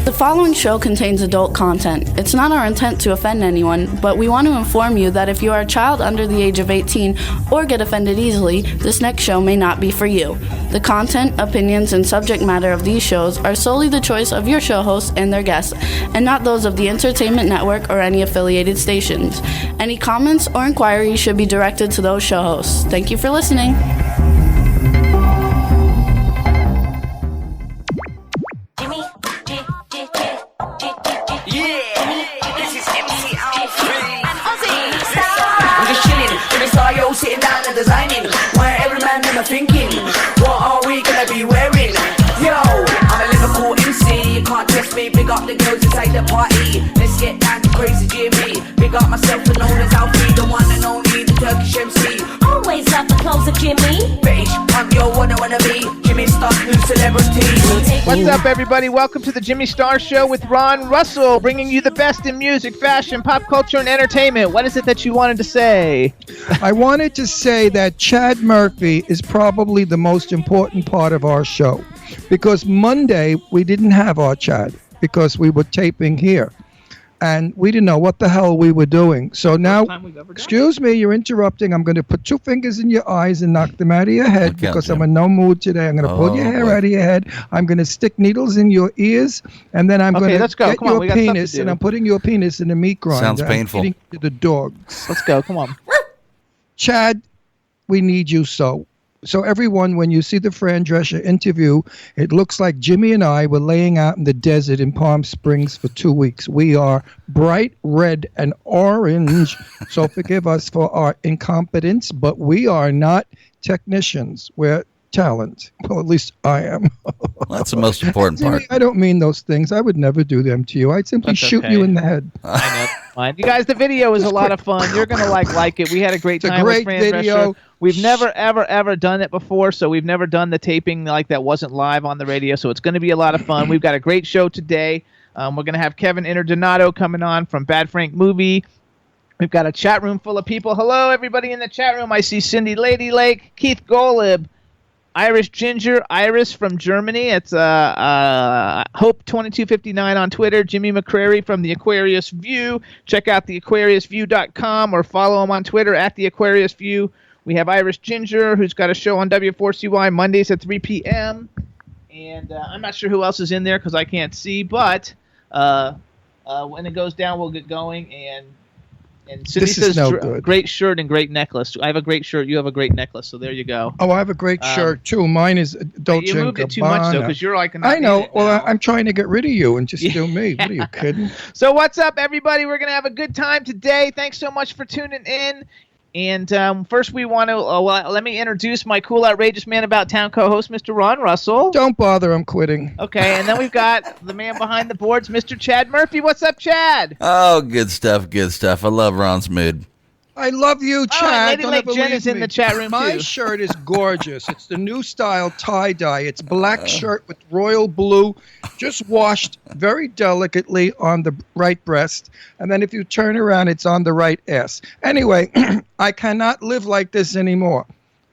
The following show contains adult content. It's not our intent to offend anyone, but we want to inform you that if you are a child under the age of 18 or get offended easily, this next show may not be for you. The content, opinions, and subject matter of these shows are solely the choice of your show hosts and their guests, and not those of the Entertainment Network or any affiliated stations. Any comments or inquiries should be directed to those show hosts. Thank you for listening. Sitting down and designing where every man them are thinking, what are we gonna be wearing? Yo, I'm a Liverpool MC, you can't test me. Big up the girls inside the party, let's get down to crazy Jimmy. Big up myself and known as Alfie, the one and only, the Turkish MC. Always love the clothes of Jimmy. Bitch, I'm your what I wanna be, Jimmy Star, new celebrity. What's up, everybody? Welcome to the Jimmy Star Show with Ron Russell, bringing you the best in music, fashion, pop culture, and entertainment. What is it that you wanted to say? I wanted to say that Chad Murphy is probably the most important part of our show, because Monday we didn't have our Chad because we were taping here and we didn't know what the hell we were doing. So now, excuse me, you're interrupting. I'm going to put 2 fingers in your eyes and knock them out of your head because I'm in no mood today. I'm going to pull your hair out of your head. I'm going to stick needles in your ears, and then I'm going to get your penis, and I'm putting your penis in a meat grinder. Sounds painful. I'm feeding it to the dogs. Let's go. Come on. Chad, we need you so. So everyone, when you see the Fran Drescher interview, it looks like Jimmy and I were laying out in the desert in Palm Springs for 2 weeks. We are bright red and orange, so forgive us for our incompetence, but we are not technicians. We're talent. Well, at least I am. Well, that's the most important part. Jimmy, I don't mean those things. I would never do them to you. I'd simply shoot you in the head. I know. Fine. You guys, the video is a lot of fun. You're going to like it. We had a great time with Fran video. Drescher. We've never, ever done it before, so we've never done the taping like that wasn't live on the radio, so it's going to be a lot of fun. We've got a great show today. We're going to have Kevin Interdonato coming on from Bad Frank Movie. We've got a chat room full of people. Hello, everybody in the chat room. I see Cindy Lady Lake, Keith Golub, Irish Ginger, Iris from Germany. It's Hope2259 on Twitter. Jimmy McCrary from the Aquarius View. Check out theaquariusview.com or follow him on Twitter at the Aquarius View. We have Irish Ginger, who's got a show on W4CY Mondays at 3 p.m. And I'm not sure who else is in there because I can't see, but when it goes down, we'll get going. And Cindy says, great shirt and great necklace. I have a great shirt. You have a great necklace. So there you go. Oh, I have a great shirt, too. Mine is Dolce & Gabbana. You moved it too much, though, because you're like an I know. Well, I'm trying to get rid of you and just do me. What are you kidding? So what's up, everybody? We're going to have a good time today. Thanks so much for tuning in. And first we want to, let me introduce my cool, outrageous man about town co-host, Mr. Ron Russell. Don't bother, I'm quitting. Okay, and then we've got the man behind the boards, Mr. Chad Murphy. What's up, Chad? Oh, good stuff, good stuff. I love Ron's mood. I love you, Chad. Lady Lake Jen is in the chat room, My too. shirt is gorgeous. It's the new style tie-dye. It's black shirt with royal blue, just washed very delicately on the right breast. And then if you turn around, it's on the right ass. Anyway, I cannot live like this anymore.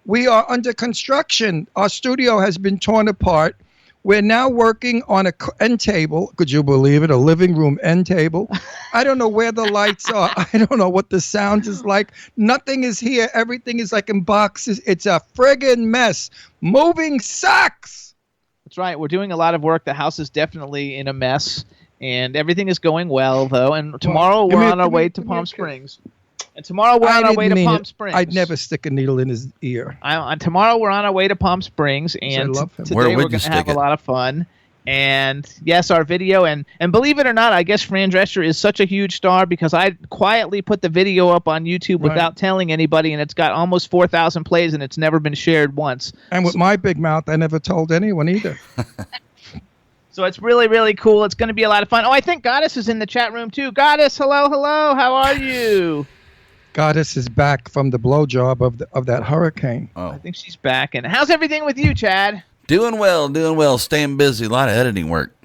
We are under construction. Our studio has been torn apart. We're now working on an end table. Could you believe it? A living room end table. I don't know where the lights are. I don't know what the sound is like. Nothing is here. Everything is like in boxes. It's a friggin' mess. Moving sucks. That's right. We're doing a lot of work. The house is definitely in a mess. And everything is going well, though. And tomorrow we're on our way to Palm Springs. And tomorrow we're on our way to Palm Springs. I'd never stick a needle in his ear. Tomorrow we're on our way to Palm Springs, and today we're going to have a lot of fun. And yes, our video, and believe it or not, I guess Fran Drescher is such a huge star because I quietly put the video up on YouTube without telling anybody, and it's got almost 4,000 plays, and it's never been shared once. And with my big mouth, I never told anyone either. So it's really, really cool. It's going to be a lot of fun. Oh, I think Goddess is in the chat room, too. Goddess, hello. How are you? Goddess is back from the blowjob of that hurricane. Oh. I think she's back. And how's everything with you, Chad? Doing well. Staying busy. A lot of editing work.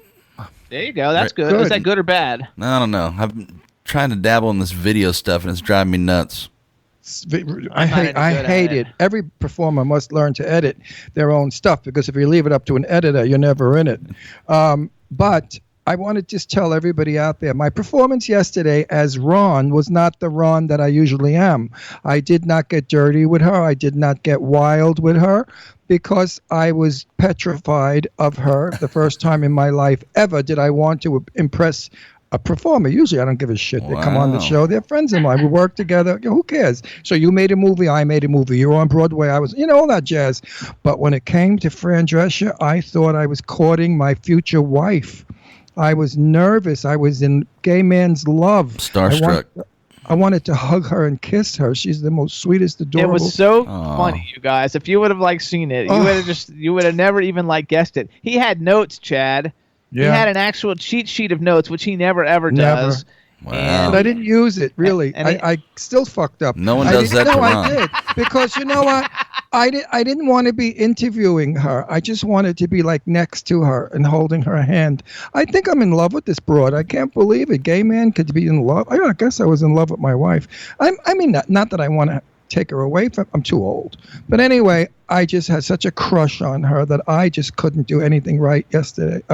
There you go. That's good. Is that good or bad? I don't know. I've been trying to dabble in this video stuff, and it's driving me nuts. I hate it. Every performer must learn to edit their own stuff because if you leave it up to an editor, you're never in it. But I want to just tell everybody out there, my performance yesterday as Ron was not the Ron that I usually am. I did not get dirty with her. I did not get wild with her because I was petrified of her. The first time in my life ever did I want to impress a performer. Usually I don't give a shit. They come on the show. They're friends of mine. We work together. Who cares? So you made a movie. I made a movie. You were on Broadway. I was, all that jazz. But when it came to Fran Drescher, I thought I was courting my future wife. I was nervous. I was in gay man's love. Starstruck. I wanted to hug her and kiss her. She's the most sweetest, adorable. It was so funny, you guys. If you would have seen it, you would have never even guessed it. He had notes, Chad. Yeah. He had an actual cheat sheet of notes, which he never ever does. Wow. But I didn't use it, really. I still fucked up. No one does that to Ron. I did. Because you know what? I didn't want to be interviewing her. I just wanted to be next to her and holding her hand. I think I'm in love with this broad. I can't believe it. Gay man could be in love. I guess I was in love with my wife. I mean, not that I want to take her away from. I'm too old. But anyway, I just had such a crush on her that I just couldn't do anything right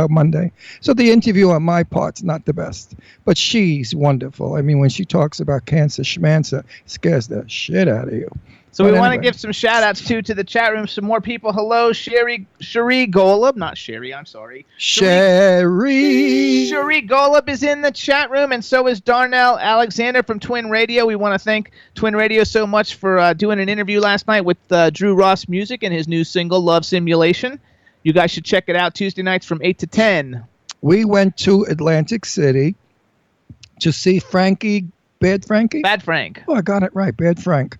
Monday. So the interview on my part's not the best. But she's wonderful. I mean, when she talks about cancer schmancer, it scares the shit out of you. So we want to give some shout-outs, too, to the chat room. Some more people. Hello, Cherie Golub. Not Sherry, I'm sorry. Cherie Golub is in the chat room, and so is Darnell Alexander from Twin Radio. We want to thank Twin Radio so much for doing an interview last night with Drew Ross Music and his new single, Love Simulation. You guys should check it out Tuesday nights from 8 to 10. We went to Atlantic City to see Bad Frank? Oh, I got it right. Bad Frank.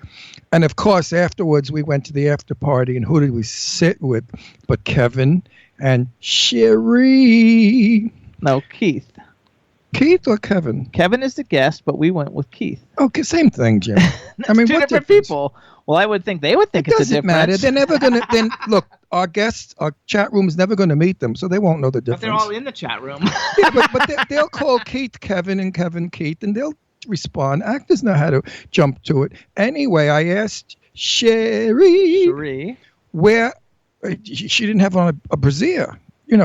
And, of course, afterwards, we went to the after party. And who did we sit with but Kevin and Cherie? No, Keith. Keith or Kevin? Kevin is the guest, but we went with Keith. Okay, same thing, Jim. I mean, two different people. Well, I would think they would think it's a difference. It doesn't matter. They're never going to... Then, look, our guests, our chat room is never going to meet them, so they won't know the difference. But they're all in the chat room. Yeah, but they'll call Keith Kevin and Kevin Keith, and they'll respond. Actors know how to jump to it. Anyway, I asked Cherie where she didn't have on a brassiere.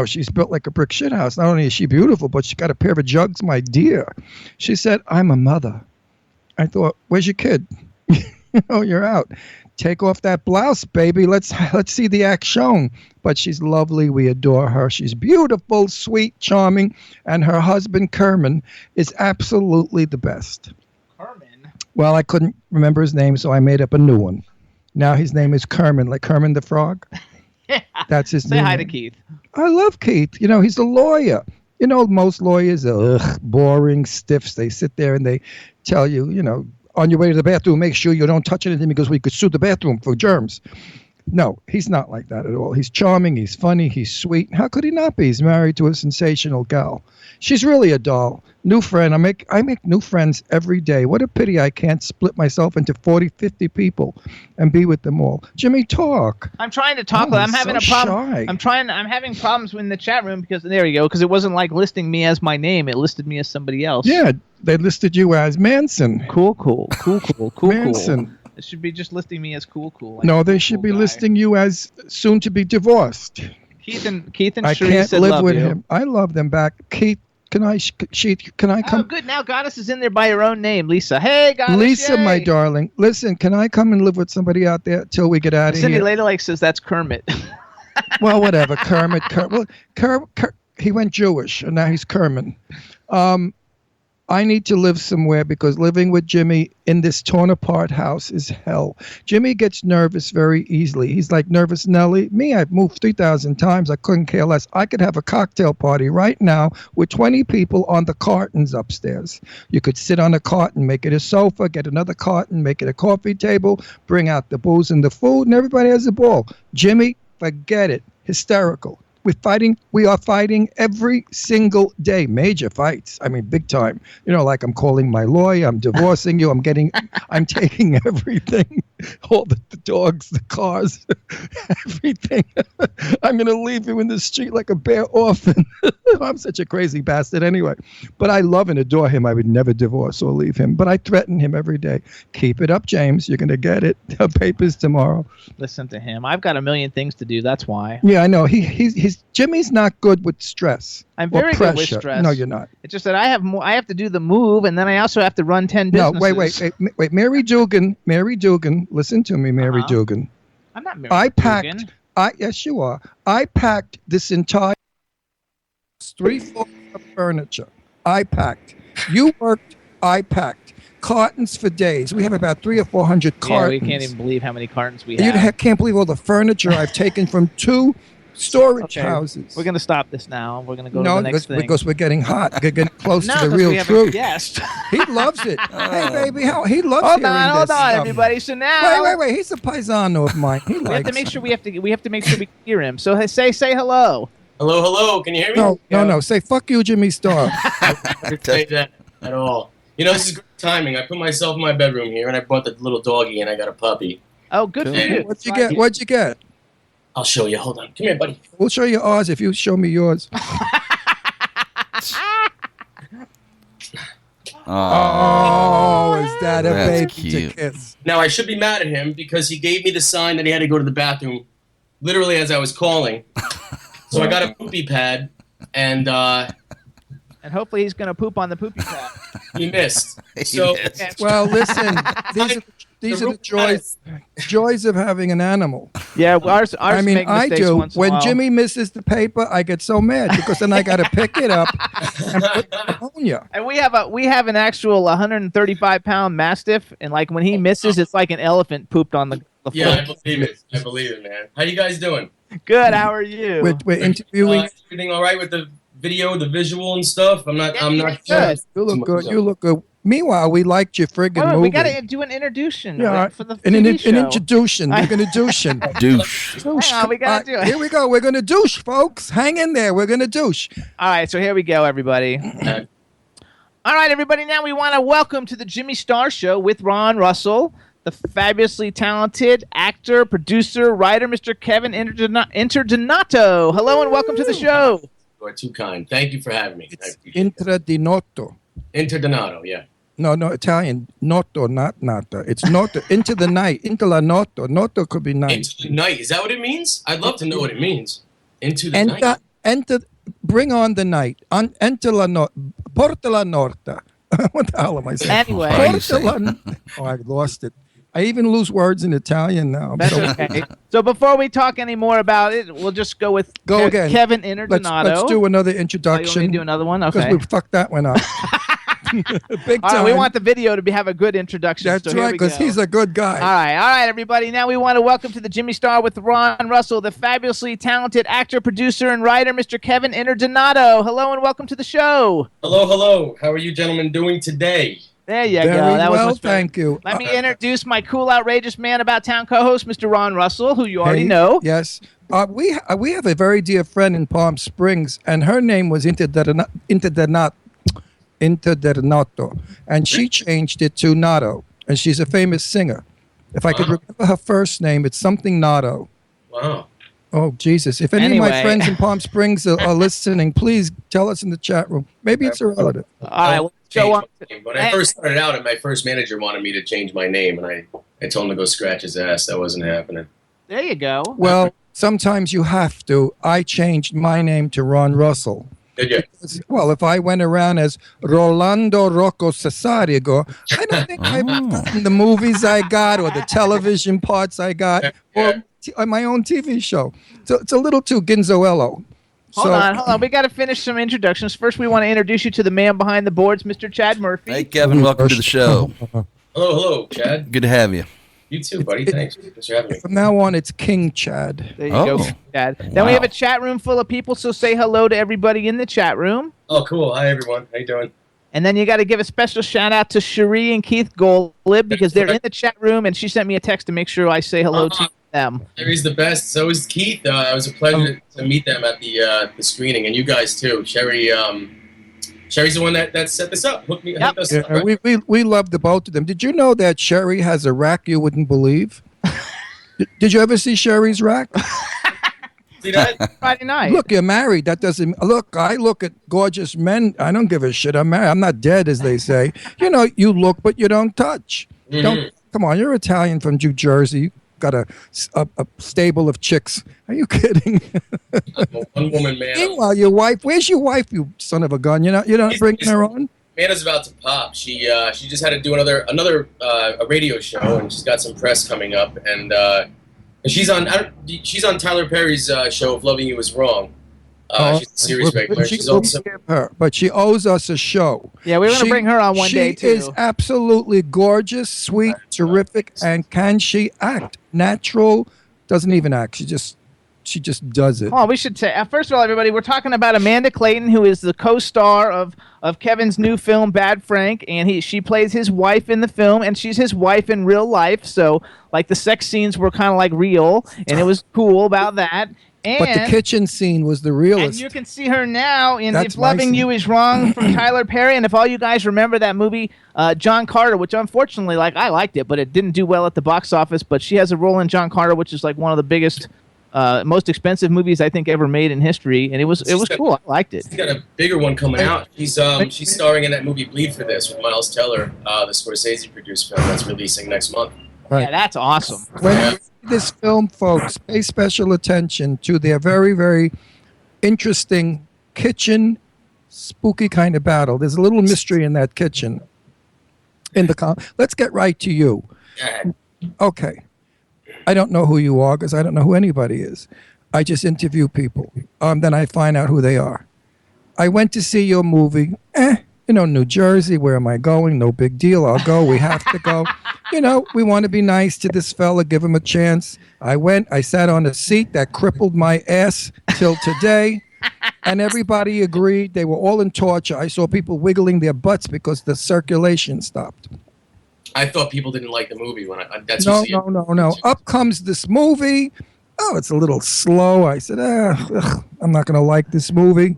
She's built like a brick shit house. Not only is she beautiful, but she got a pair of jugs, my dear. She said, I'm a mother. I thought, where's your kid? You're out. Take off that blouse, baby. Let's see the act shown. But she's lovely. We adore her. She's beautiful, sweet, charming. And her husband, Kerman, is absolutely the best. Kerman? Well, I couldn't remember his name, so I made up a new one. Now his name is Kerman, like Kerman the Frog. Yeah. That's his name. Say hi to Keith. I love Keith. He's a lawyer. Most lawyers are boring stiffs. They sit there and they tell you, on your way to the bathroom, make sure you don't touch anything because we could sue the bathroom for germs. No, he's not like that at all. He's charming, he's funny, he's sweet. How could he not be? He's married to a sensational gal. She's really a doll. New friend. I make new friends every day. What a pity I can't split myself into 40, 50 people and be with them all. Jimmy, talk. I'm trying to talk. I'm having a problem. Shy. I'm having problems in the chat room because there you go. Because it wasn't listing me as my name. It listed me as somebody else. Yeah, they listed you as Manson. Cool. Manson. It should be just listing me as cool. No, they should be listing you as soon to be divorced. Keith and I Sheree can't said live love with you. him. I love them back. Keith, can I come? Oh, good. Now Goddess is in there by her own name, Lisa. Hey, Goddess. Lisa, yay. my darling. Listen, can I come and live with somebody out there till we get out of Cindy here? Later says that's Kermit. Well, whatever. Kermit. He went Jewish, and now he's Kermit. I need to live somewhere because living with Jimmy in this torn apart house is hell. Jimmy gets nervous very easily. He's like Nervous Nelly. Me, I've moved 3,000 times. I couldn't care less. I could have a cocktail party right now with 20 people on the cartons upstairs. You could sit on a carton, make it a sofa, get another carton, make it a coffee table, bring out the booze and the food, and everybody has a ball. Jimmy, forget it. Hysterical. We are fighting every single day. Major fights. I mean, big time. Like I'm calling my lawyer. I'm divorcing you. I'm taking everything. All the dogs, the cars, everything. I'm going to leave you in the street like a bare orphan. I'm such a crazy bastard anyway. But I love and adore him. I would never divorce or leave him. But I threaten him every day. Keep it up, James. You're going to get it. Papers tomorrow. Listen to him. I've got a million things to do. That's why. Yeah, I know. He's Jimmy's not good with stress. I'm or very good with pressure. stress. No, you're not. It's just that I have to do the move, and then I also have to run 10 No, businesses. wait. Mary Dugan, listen to me, Mary Dugan. I'm not Mary Dugan. Yes, you are. I packed this entire 3 floors of furniture. I packed. You worked. I packed. Cartons for days. We have about 300 or 400 Yeah, cartons. we can't even believe how many cartons we You have. can't believe all the furniture I've taken from 2 storage houses. We're going to stop this now. We're going to go to the next thing. because we're getting hot. We're getting close No, to the 'cause real we have a truth. guest. He loves it. Hey, baby, he loves Hold hearing on, this stuff. everybody. So now Wait. He's a paisano of mine. He we have likes to make sure we have to make sure we can hear him. So say hello. Hello. Can you hear me? No. Say fuck you, Jimmy Star. I didn't say that at all. You know, this is great timing. I put myself in my bedroom here, and I brought the little doggy, and I got a puppy. Oh, good for you. What'd you get? I'll show you. Hold on. Come here, buddy. We'll show you ours if you show me yours. Oh, is that a That's baby cute. to kiss? Now, I should be mad at him because he gave me the sign that he had to go to the bathroom literally as I was calling. So I got a poopy pad, and And hopefully he's going to poop on the poopy pad. he missed. So Well, listen, these are the joys of having an animal. Yeah, ours I mean, make I mistakes do. once in a When while. Jimmy misses the paper, I get so mad because then I got to pick it up and put it in ammonia. And we have an actual 135-pound mastiff, and like when he misses, it's like an elephant pooped on the floor. yeah, I believe it, man. How you guys doing? Good. How are you? We're interviewing. Everything all right with the video, the visual, and stuff? I'm not. Good. You look good. You look good. Meanwhile, we liked your friggin' Wait, movie. we got to do an introduction for the an TV show. introduction. We're going to douche. Douche. Hang on, we got to do it. Here we go. We're going to douche, folks. Hang in there. We're going to douche. All right, so here we go, everybody. All right, everybody. Now we want to welcome to the Jimmy Star Show with Ron Russell, the fabulously talented actor, producer, writer, Mr. Kevin Interdonato. Hello and welcome to the show. You are too kind. Thank you for having me. It's Intradinotto. Interdonato, yeah. No, Italian. Noto, not nata. It's noto. Into the night. Into la noto. Noto could be night. Into the night. Is that what it means? I'd love to know what it means. Into the night. Enter. Bring on the night. Enter la notte. Porta la norta. What the hell am I saying? Anyway. Porta la. Oh, I lost it. I even lose words in Italian now. That's okay. So before we talk any more about it, we'll just go with again. Kevin Interdonato. Let's do another Oh, you want introduction. me to do another one? Because Okay. we fucked that one up. Big All time. right, we want the video to have a good introduction. That's so here right, we because go. he's a good guy. All right, everybody. Now we want to welcome to the Jimmy Star with Ron Russell, the fabulously talented actor, producer, and writer, Mr. Kevin Interdonato. Hello and welcome to the show. Hello. How are you gentlemen doing today? There you Very go. That well, was much better. thank you. Let me introduce my cool, outrageous man about town co-host, Mr. Ron Russell, who you already Hey, know. Yes. We have a very dear friend in Palm Springs, and her name was Interdonato, and she changed it to Nato, and she's a famous singer. If I could remember her first name, it's something Nato. Wow. Oh, Jesus. If any of my Anyway. friends in Palm Springs are listeling, please tell us in the chat room. Maybe it's a relative. All right, let's go on. When I first started out, my first manager wanted me to change my name, and I told him to go scratch his ass. That wasn't happening. There you go. Well, sometimes you have to. I changed my name to Ron Russell. Did you? Well, if I went around as Rolando Rocco Cesarigo, I don't think I've gotten the movies I got or the television parts I got or my own TV show. So it's a little too Ginzoello. Hold on. We got to finish some introductions. First, we want to introduce you to the man behind the boards, Mr. Chad Murphy. Hey, Kevin, welcome to the show. Hello, Chad. Good to have you. You too, buddy. Thanks for having me. From now on, it's King Chad. There you go, Chad. Then we have a chat room full of people, so say hello to everybody in the chat room. Oh, cool. Hi, everyone. How you doing? And then you got to give a special shout out to Cherie and Keith Golib because they're in the chat room, and she sent me a text to make sure I say hello to them. Sherry's the best. So is Keith. It was a pleasure to meet them at the screening, and you guys too. Sherry's the one that set this up. Hooked us up, right? We love the both of them. Did you know that Sherry has a rack you wouldn't believe? Did you ever see Sherry's rack? See that? Friday night. Look, you're married. That doesn't look. I look at gorgeous men. I don't give a shit. I'm married. I'm not dead, as they say. You know, you look, but you don't touch. Mhm. Don't come on. You're Italian from New Jersey. got a stable of chicks. Are you kidding? I'm a one-woman man. Meanwhile, your wife, where's your wife, you son of a gun? You're not bringing her on? Mana's about to pop. She just had to do another a radio show, and she's got some press coming up, and she's on Tyler Perry's show of Loving You Is Wrong. She's a series regular. But she owes us a show. Yeah, we're going to bring her on one day, too. She is absolutely gorgeous, sweet, terrific, and can she act? Natural, doesn't even act. She just does it. Oh, we should say, first of all, everybody, we're talking about Amanda Clayton, who is the co-star of Kevin's new film, Bad Frank, and she plays his wife in the film, and she's his wife in real life, so, like, the sex scenes were kind of, like, real, and it was cool about that. But the kitchen scene was the realest. And you can see her now in If Loving You Is Wrong from Tyler Perry. And if all you guys remember that movie, John Carter, which unfortunately, like, I liked it, but it didn't do well at the box office. But she has a role in John Carter, which is like one of the biggest, most expensive movies I think ever made in history. And it was cool. I liked it. She's got a bigger one coming out. She's starring in that movie Bleed for This with Miles Teller, the Scorsese produced film that's releasing next month. Right. Yeah, that's awesome. When you see this film, folks, pay special attention to their very, very interesting kitchen, spooky kind of battle. There's a little mystery in that kitchen. Let's get right to you. Okay. I don't know who you are because I don't know who anybody is. I just interview people. Then I find out who they are. I went to see your movie. New Jersey, where am I going? No big deal. I'll go. We have to go. We want to be nice to this fella, give him a chance. I went. I sat on a seat that crippled my ass till today. And everybody agreed. They were all in torture. I saw people wiggling their butts because the circulation stopped. I thought people didn't like the movie when that's No. Up comes this movie. Oh, it's a little slow. I said, I'm not going to like this movie.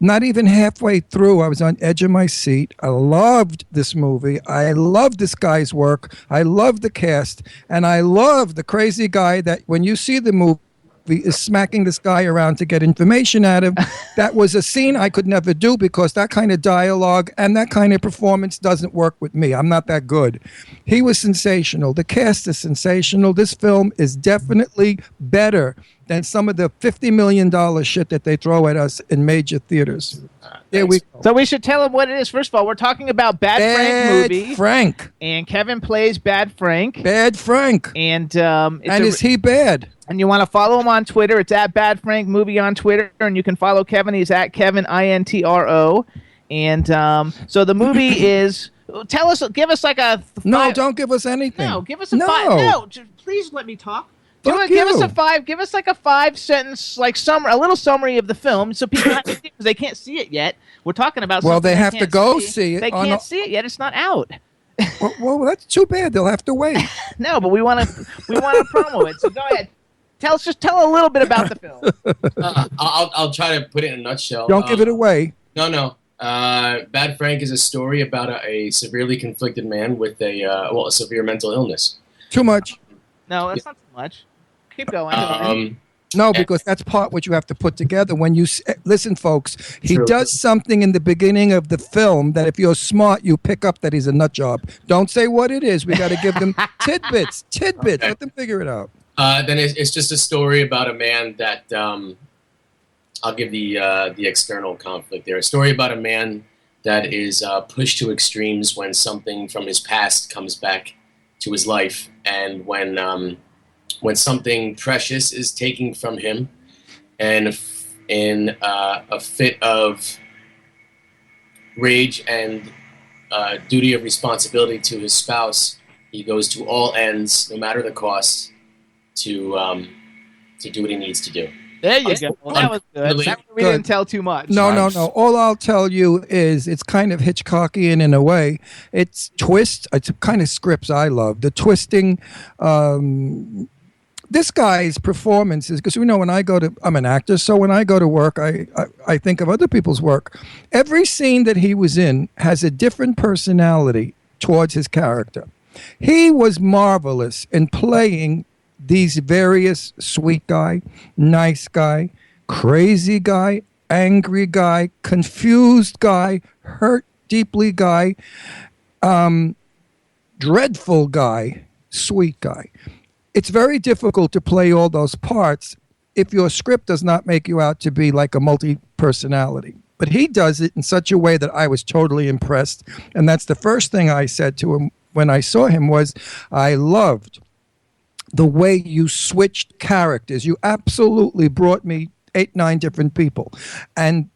Not even halfway through, I was on edge of my seat. I loved this movie. I loved this guy's work. I loved the cast. And I love the crazy guy that when you see the movie is smacking this guy around to get information out of him. That was a scene I could never do because that kind of dialogue and that kind of performance doesn't work with me. I'm not that good. He was sensational. The cast is sensational. This film is definitely better than some of the $50 million shit that they throw at us in major theaters. There we go. So we should tell them what it is. First of all, we're talking about Bad Frank movie. Bad Frank. And Kevin plays Bad Frank. Bad Frank. And is he bad? And you want to follow him on Twitter. It's at Bad Frank Movie on Twitter. And you can follow Kevin. He's at Kevin INTRO. And so the movie is... give us like a... No, don't give us anything. No, give us a five. No, please let me talk. Give us a five. Give us like a 5-sentence, like a little summary of the film, so people have to see it because they can't see it yet. We're talking about. Well, they have to go see it. They can't see it yet. It's not out. Well, that's too bad. They'll have to wait. No, but we want to promo it. So go ahead. Tell a little bit about the film. I'll try to put it in a nutshell. Don't give it away. No. Bad Frank is a story about a severely conflicted man with a severe mental illness. Too much. No, that's not too much. Keep going. No, because that's part what you have to put together. When you listen, folks, he does something in the beginning of the film that if you're smart, you pick up that he's a nut job. Don't say what it is. We got to give them tidbits. Okay. Let them figure it out. Then it's just a story about a man that I'll give the external conflict there. A story about a man that is pushed to extremes when something from his past comes back to his life, and when something precious is taken from him, and in a fit of rage and duty of responsibility to his spouse, he goes to all ends, no matter the cost, to do what he needs to do. There you go. Well, that was good. We didn't tell too much. No. All I'll tell you is it's kind of Hitchcockian in a way. It's twist. It's kind of scripts I love. The twisting. This guy's performances, because when I'm an actor, so when I go to work, I think of other people's work. Every scene that he was in has a different personality towards his character. He was marvelous in playing these various sweet guy, nice guy, crazy guy, angry guy, confused guy, hurt deeply guy, dreadful guy, sweet guy. it's very difficult to play all those parts if your script does not make you out to be like a multi-personality. But he does it in such a way that I was totally impressed. And that's the first thing I said to him when I saw him was, I loved the way you switched characters. You absolutely brought me 8, 9 different people. And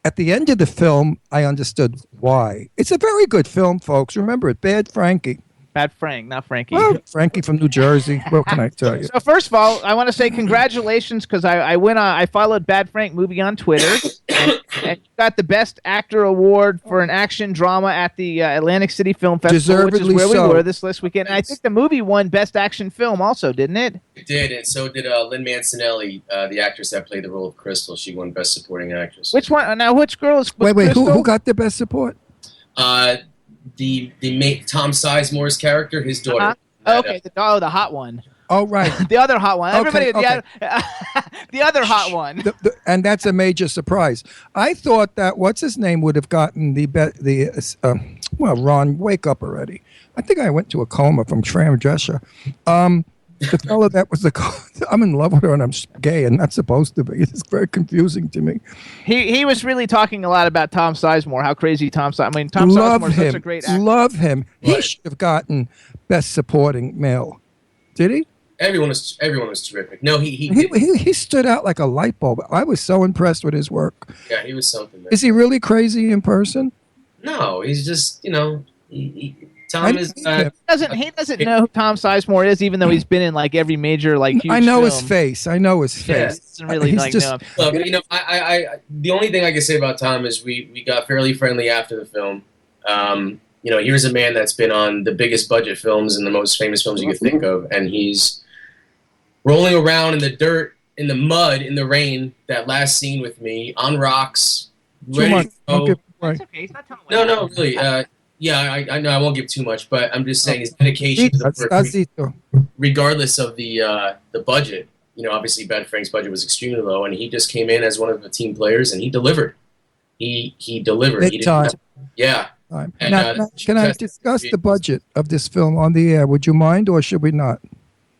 at the end of the film, I understood why. It's a very good film, folks. Remember it, Bad Frankie. Bad Frank, not Frankie. Well, Frankie from New Jersey. What can I tell you? So first of all, I want to say congratulations because I followed Bad Frank movie on Twitter and got the Best Actor award for an action drama at the Atlantic City Film Festival, which is Deservedly where so. we were this last weekend. And I think the movie won Best Action Film also, didn't it? It did, and so did Lynn Mancinelli, the actress that played the role of Crystal. She won Best Supporting Actress. Which one? Now, which girl is? Wait, Crystal? who got the best support? The Tom Sizemore's character, his daughter. Okay, the hot one. Oh, right. The other hot one. Okay, Everybody, the other hot one. And that's a major surprise. I thought that what's his name would have gotten well, Ron, wake up already. I think I went to a coma from Fran Drescher. The fellow that was I'm in love with her and I'm gay and not supposed to be. It's very confusing to me. He was really talking a lot about Tom Sizemore, how crazy Tom Sizemore is such a great actor. Love him. Right. He should have gotten Best Supporting Male. Did he? Everyone was terrific. No, He stood out like a light bulb. I was so impressed with his work. yeah, he was something. Man. Is he really crazy in person? No, he's just Tom I is. didn't think He doesn't know who Tom Sizemore is, even though he's been in like every major like huge I know film. his face. I know his Yeah. face. Doesn't really He's like just- know him. Look, I the only thing I can say about Tom is we got fairly friendly after the film. Here's a man that's been on the biggest budget films and the most famous films you could think of, and he's rolling around in the dirt, in the mud, in the rain. That last scene with me on rocks, Too ready much. to Don't go. give away. It's okay. He's not telling No, really. I know I won't give too much, but I'm just saying his dedication to the work, Azito. regardless of the budget. Obviously Bad Frank's budget was extremely low, and he just came in as one of the team players, and he delivered. He delivered. Big He time. didn't. Yeah. Time. And, Now, can I discuss the budget of this film on the air? Would you mind, or should we not?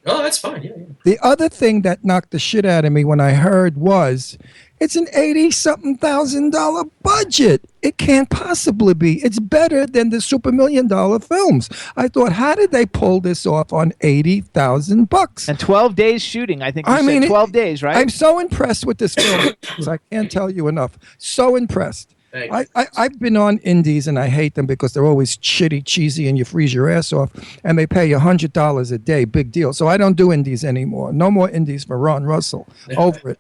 Oh, that's fine. Yeah. The other thing that knocked the shit out of me when I heard was, it's an $80-something thousand budget. It can't possibly be. It's better than the super $1 million films. I thought, how did they pull this off on $80,000? And 12 days shooting. I think you I said mean, 12 days, right? I'm so impressed with this film. I can't tell you enough. So impressed. Thanks. I've been on indies and I hate them because they're always shitty, cheesy, and you freeze your ass off. And they pay you $100 a day, big deal. So I don't do indies anymore. No more indies for Ron Russell. Over it.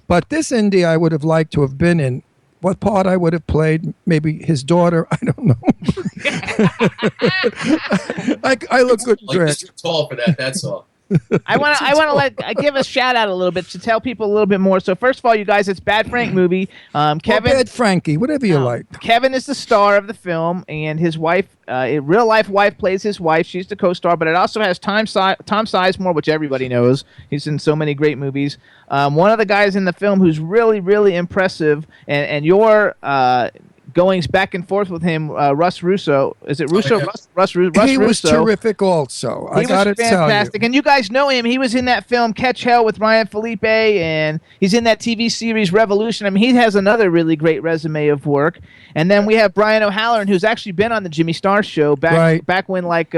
But this indie I would have liked to have been in. What part I would have played? Maybe his daughter. I don't know. I look good Like, dressed. just too tall for that. That's all. I want to give a shout out a little bit to tell people a little bit more. So first of all, you guys, it's Bad Frank movie. Kevin, Bad Frankie, whatever you like. Kevin is the star of the film, and his wife, real life wife, plays his wife. She's the co-star, but it also has Tom Sizemore, which everybody knows. He's in so many great movies. One of the guys in the film who's really, really impressive, and your goings back and forth with him, Russ Russo. Is it Russo? yeah. Russ He was Russo. terrific also. He I got to was tell you. fantastic, and you guys know him. He was in that film Catch Hell with Ryan Felipe, and he's in that TV series Revolution. I mean, he has another really great resume of work. And then we have Brian O'Halloran, who's actually been on the Jimmy Star Show back when like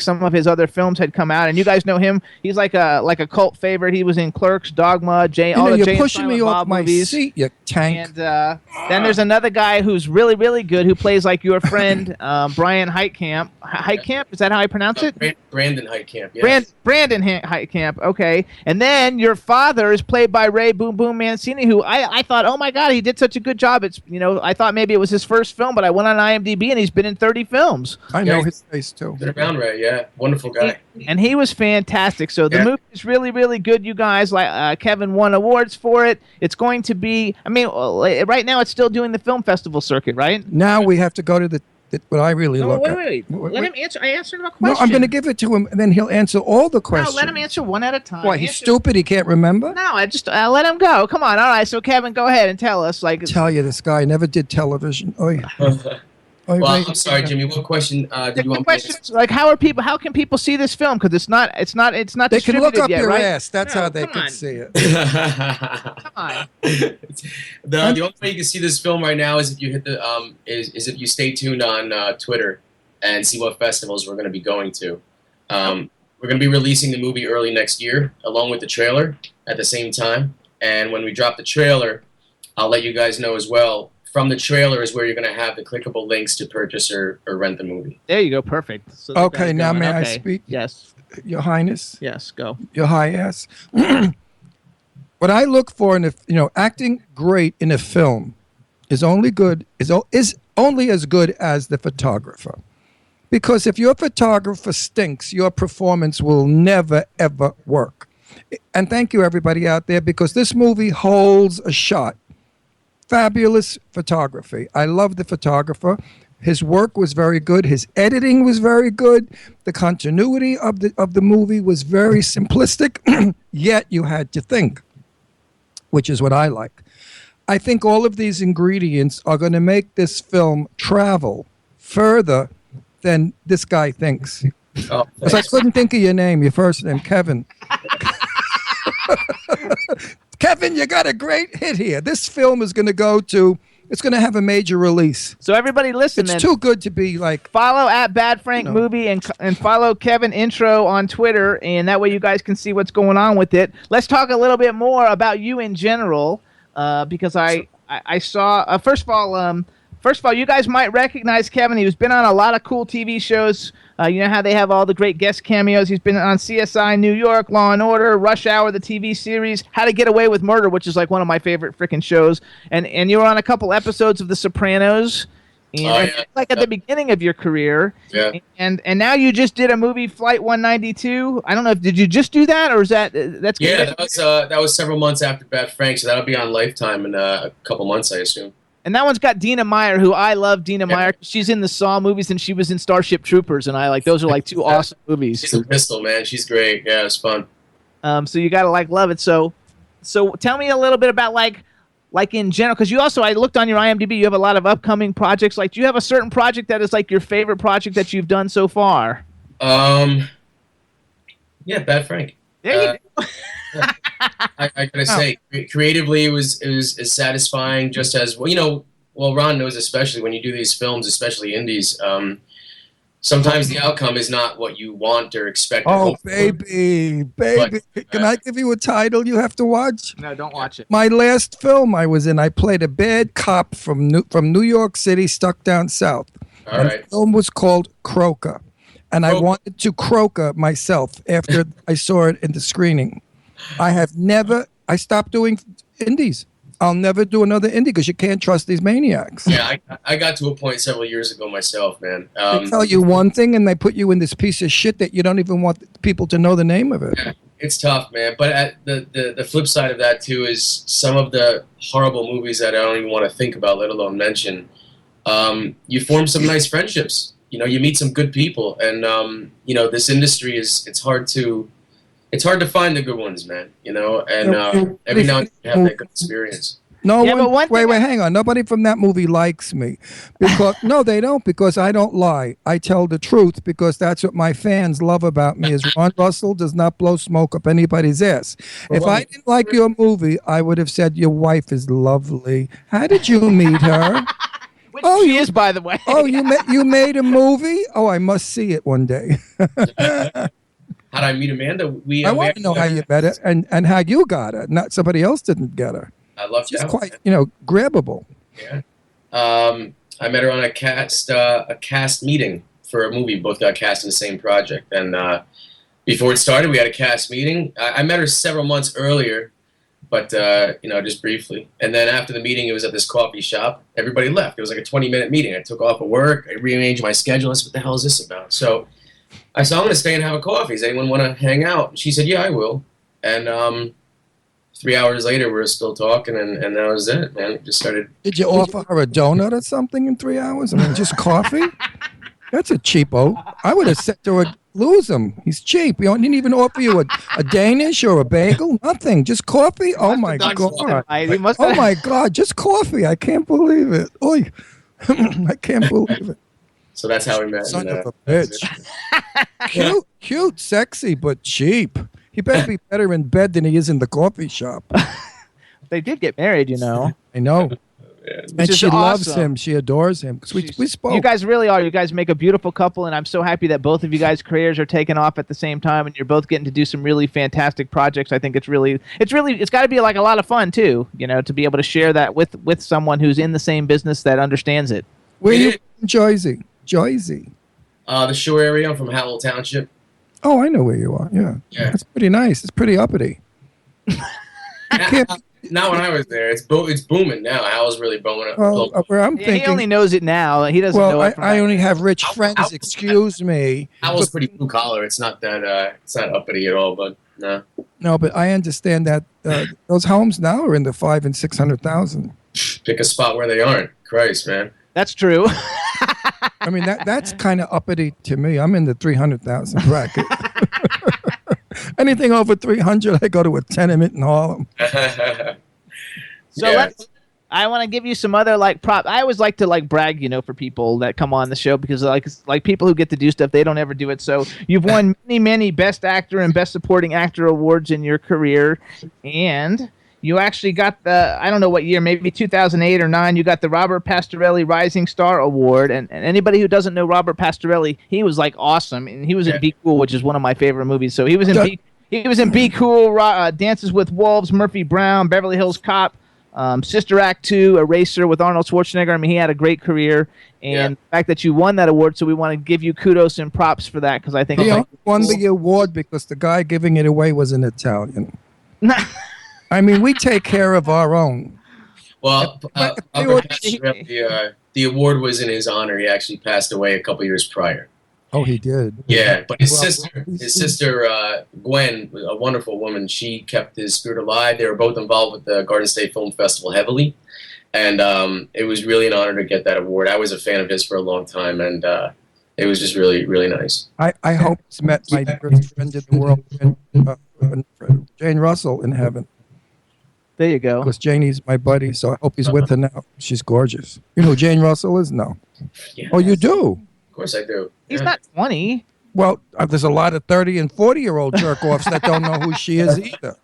some of his other films had come out. And you guys know him. He's like a cult favorite. He was in Clerks, Dogma, You're pushing me off my seat, you tank. And then there's another guy who's really, really good who plays like your friend Brian Heitkamp. Heitkamp? Is that how I pronounce it? Brandon Heitkamp. Yes. Brandon Heitkamp. Okay. And then your father is played by Ray Boom Boom Mancini, who I thought, oh my God, he did such a good job. It's I thought maybe it was his first film, but I went on IMDb and he's been in 30 films. I know his face too. Been around, Ray. Yeah, wonderful guy. And he was fantastic. So the movie is really, really good. You guys, like Kevin won awards for it. It's going to be. I mean, right now it's still doing the film festival circuit, right? Now we have to go to what I really look at. Wait. Let him answer. I answered him a No, question. I'm going to give it to him, and then he'll answer all the No, questions. let him answer one at a time. Why, he's stupid? He can't remember? No, I just let him go. Come on. All right. So Kevin, go ahead and tell us. I tell you, this guy never did television. Oh, yeah. Oh, Well, wait. I'm sorry, Jimmy. What question did you want me to Questions like how can people see this film? Because it's not They can distributed look up yet, your right? ass. That's No, how they come can on. see it. Come on. The only way you can see this film right now is if you hit the is if you stay tuned on Twitter and see what festivals we're going to be going to. We're going to be releasing the movie early next year, along with the trailer at the same time. And when we drop the trailer, I'll let you guys know as well. From the trailer is where you're going to have the clickable links to purchase or rent the movie. There you go. Perfect. So Okay, now may I speak? Yes. Your Highness, Yes. Go. your high ass. What I look for in acting great in a film is only only as good as the photographer. Because if your photographer stinks, your performance will never, ever work. And thank you, everybody out there, because this movie holds a shot. Fabulous photography. I love the photographer. His work was very good. His editing was very good. The continuity of the movie was very simplistic, yet you had to think, which is what I like. I think all of these ingredients are going to make this film travel further than this guy thinks. Oh, Because I couldn't think of your name, your first name, Kevin. Kevin, you got a great hit here. This film is going to it's going to have a major release. So everybody listen. It's then. too good to be like. Follow at Bad Frank Movie and follow Kevin Intro on Twitter, and that way you guys can see what's going on with it. Let's talk a little bit more about you in general, because I saw first of all, you guys might recognize Kevin. He's been on a lot of cool TV shows. You know how they have all the great guest cameos. He's been on CSI New York, Law and Order, Rush Hour, the TV series, How to Get Away with Murder, which is like one of my favorite freaking shows. And you were on a couple episodes of The Sopranos. And like at the beginning of your career. Yeah. And now you just did a movie, Flight 192. I don't know, did you just do that, or is that's that was several months after Bad Frank, so that'll be on Lifetime in a couple months, I assume. And that one's got Dina Meyer, who I love. Dina Meyer, she's in the Saw movies, and she was in Starship Troopers, and those are like two awesome movies. She's a pistol, man. She's great. Yeah, it's fun. So you gotta love it. So tell me a little bit about like in general, because I looked on your IMDb. You have a lot of upcoming projects. Like, do you have a certain project that is like your favorite project that you've done so far? Yeah, Bad Frank. There you go. I gotta say, creatively, it was satisfying. Just as well, Ron knows, especially when you do these films, especially indies. Sometimes the outcome is not what you want or expect. Oh, baby. But, can I give you a title you have to watch? No, don't watch it. My last film I was in, I played a bad cop from New York City, stuck down south. All right. The film was called Croker. And I wanted to croaker myself after I saw it in the screening. I stopped doing indies. I'll never do another indie because you can't trust these maniacs. Yeah, I got to a point several years ago myself, man. They tell you one thing and they put you in this piece of shit that you don't even want people to know the name of it. Yeah, it's tough, man. But at the flip side of that, too, is some of the horrible movies that I don't even want to think about, let alone mention. You form some nice friendships. You meet some good people. And, this industry it's hard to find the good ones, man. And every now and then you have that good experience. Wait, hang on. Nobody from that movie likes me. Because no, they don't, because I don't lie. I tell the truth because that's what my fans love about me is Ron Russell does not blow smoke up anybody's ass. If I didn't like your movie, I would have said your wife is lovely. How did you meet her? Which she is, by the way. Oh, you made a movie? Oh, I must see it one day. How'd I meet Amanda? I want to know how you met her and how you got her. Not somebody else didn't get her. I love She's quite, grabbable. Yeah. I met her on a cast meeting for a movie. Both got cast in the same project. And before it started, we had a cast meeting. I met her several months earlier, but, just briefly. And then after the meeting, it was at this coffee shop. Everybody left. It was like a 20-minute meeting. I took off of work. I rearranged my schedule. I said, what the hell is this about? So I said, I'm going to stay and have a coffee. Does anyone want to hang out? And she said, yeah, I will. And 3 hours later, we were still talking, and that was it, man. Just started. Did you offer her a donut or something in 3 hours? I mean, just coffee? That's a cheapo. I would have said to her, lose him. He's cheap. He didn't even offer you a Danish or a bagel. Nothing. Just coffee. Oh, my God. Oh, my God. Just coffee. I can't believe it. Oy. I can't believe it. So that's how we met. Son and, of a bitch. Cute, sexy, but cheap. He better be better in bed than he is in the coffee shop. They did get married, you know. I know. and And is she loves awesome. him. She adores him. 'Cause we spoke. You guys really are. You guys make a beautiful couple, and I'm so happy that both of you guys' careers are taking off at the same time, and you're both getting to do some really fantastic projects. I think it's got to be like a lot of fun too, you know, to be able to share that with someone who's in the same business that understands it. Where you in Jersey? Jersey. the Shore area. I'm from Howell Township. Oh, I know where you are. Yeah. Yeah. That's pretty nice. It's pretty uppity. Not when I was there. It's booming now. Howell's really booming up. Well, where I'm Yeah, thinking. he only knows it now. He doesn't know Well, it. From I back only then. have rich friends. Excuse me. Howell's pretty blue collar. It's not that. It's not uppity at all. But no. No, but I understand that those homes now are in the 500,000 and 600,000. Pick a spot where they aren't. Christ, man. That's true. I mean, that's kind of uppity to me. I'm in the 300,000 bracket. Anything over 300, I go to a tenement in Harlem. So I want to give you some other like prop. I always like to like brag, you know, for people that come on the show because like people who get to do stuff, they don't ever do it. So you've won many Best Actor and Best Supporting Actor awards in your career, and you actually got the, I don't know what year, maybe 2008 or 9, you got the Robert Pastorelli Rising Star Award. And anybody who doesn't know Robert Pastorelli, he was like awesome, and he was in Be Cool, which is one of my favorite movies. So he was in Be Cool, Dances with Wolves, Murphy Brown, Beverly Hills Cop, Sister Act 2, Eraser with Arnold Schwarzenegger. I mean, he had a great career, and the fact that you won that award, so we want to give you kudos and props for that because I think He it's won the award because the guy giving it away was an Italian. I mean, we take care of our own. Well, Albert Pastorelli, the award was in his honor. He actually passed away a couple years prior. Oh, he did. Yeah, but his sister Gwen, a wonderful woman, she kept his spirit alive. They were both involved with the Garden State Film Festival heavily, and it was really an honor to get that award. I was a fan of his for a long time, and it was just really, really nice. I hope he's met my dearest friend in the world, Jane Russell, in heaven. There you go. Because Janie's my buddy, so I hope he's with her now. She's gorgeous. You know who Jane Russell is? No. Yes. Oh, you do? Of course I do. He's not 20. Well, there's a lot of 30 and 40-year-old jerk-offs that don't know who she is either.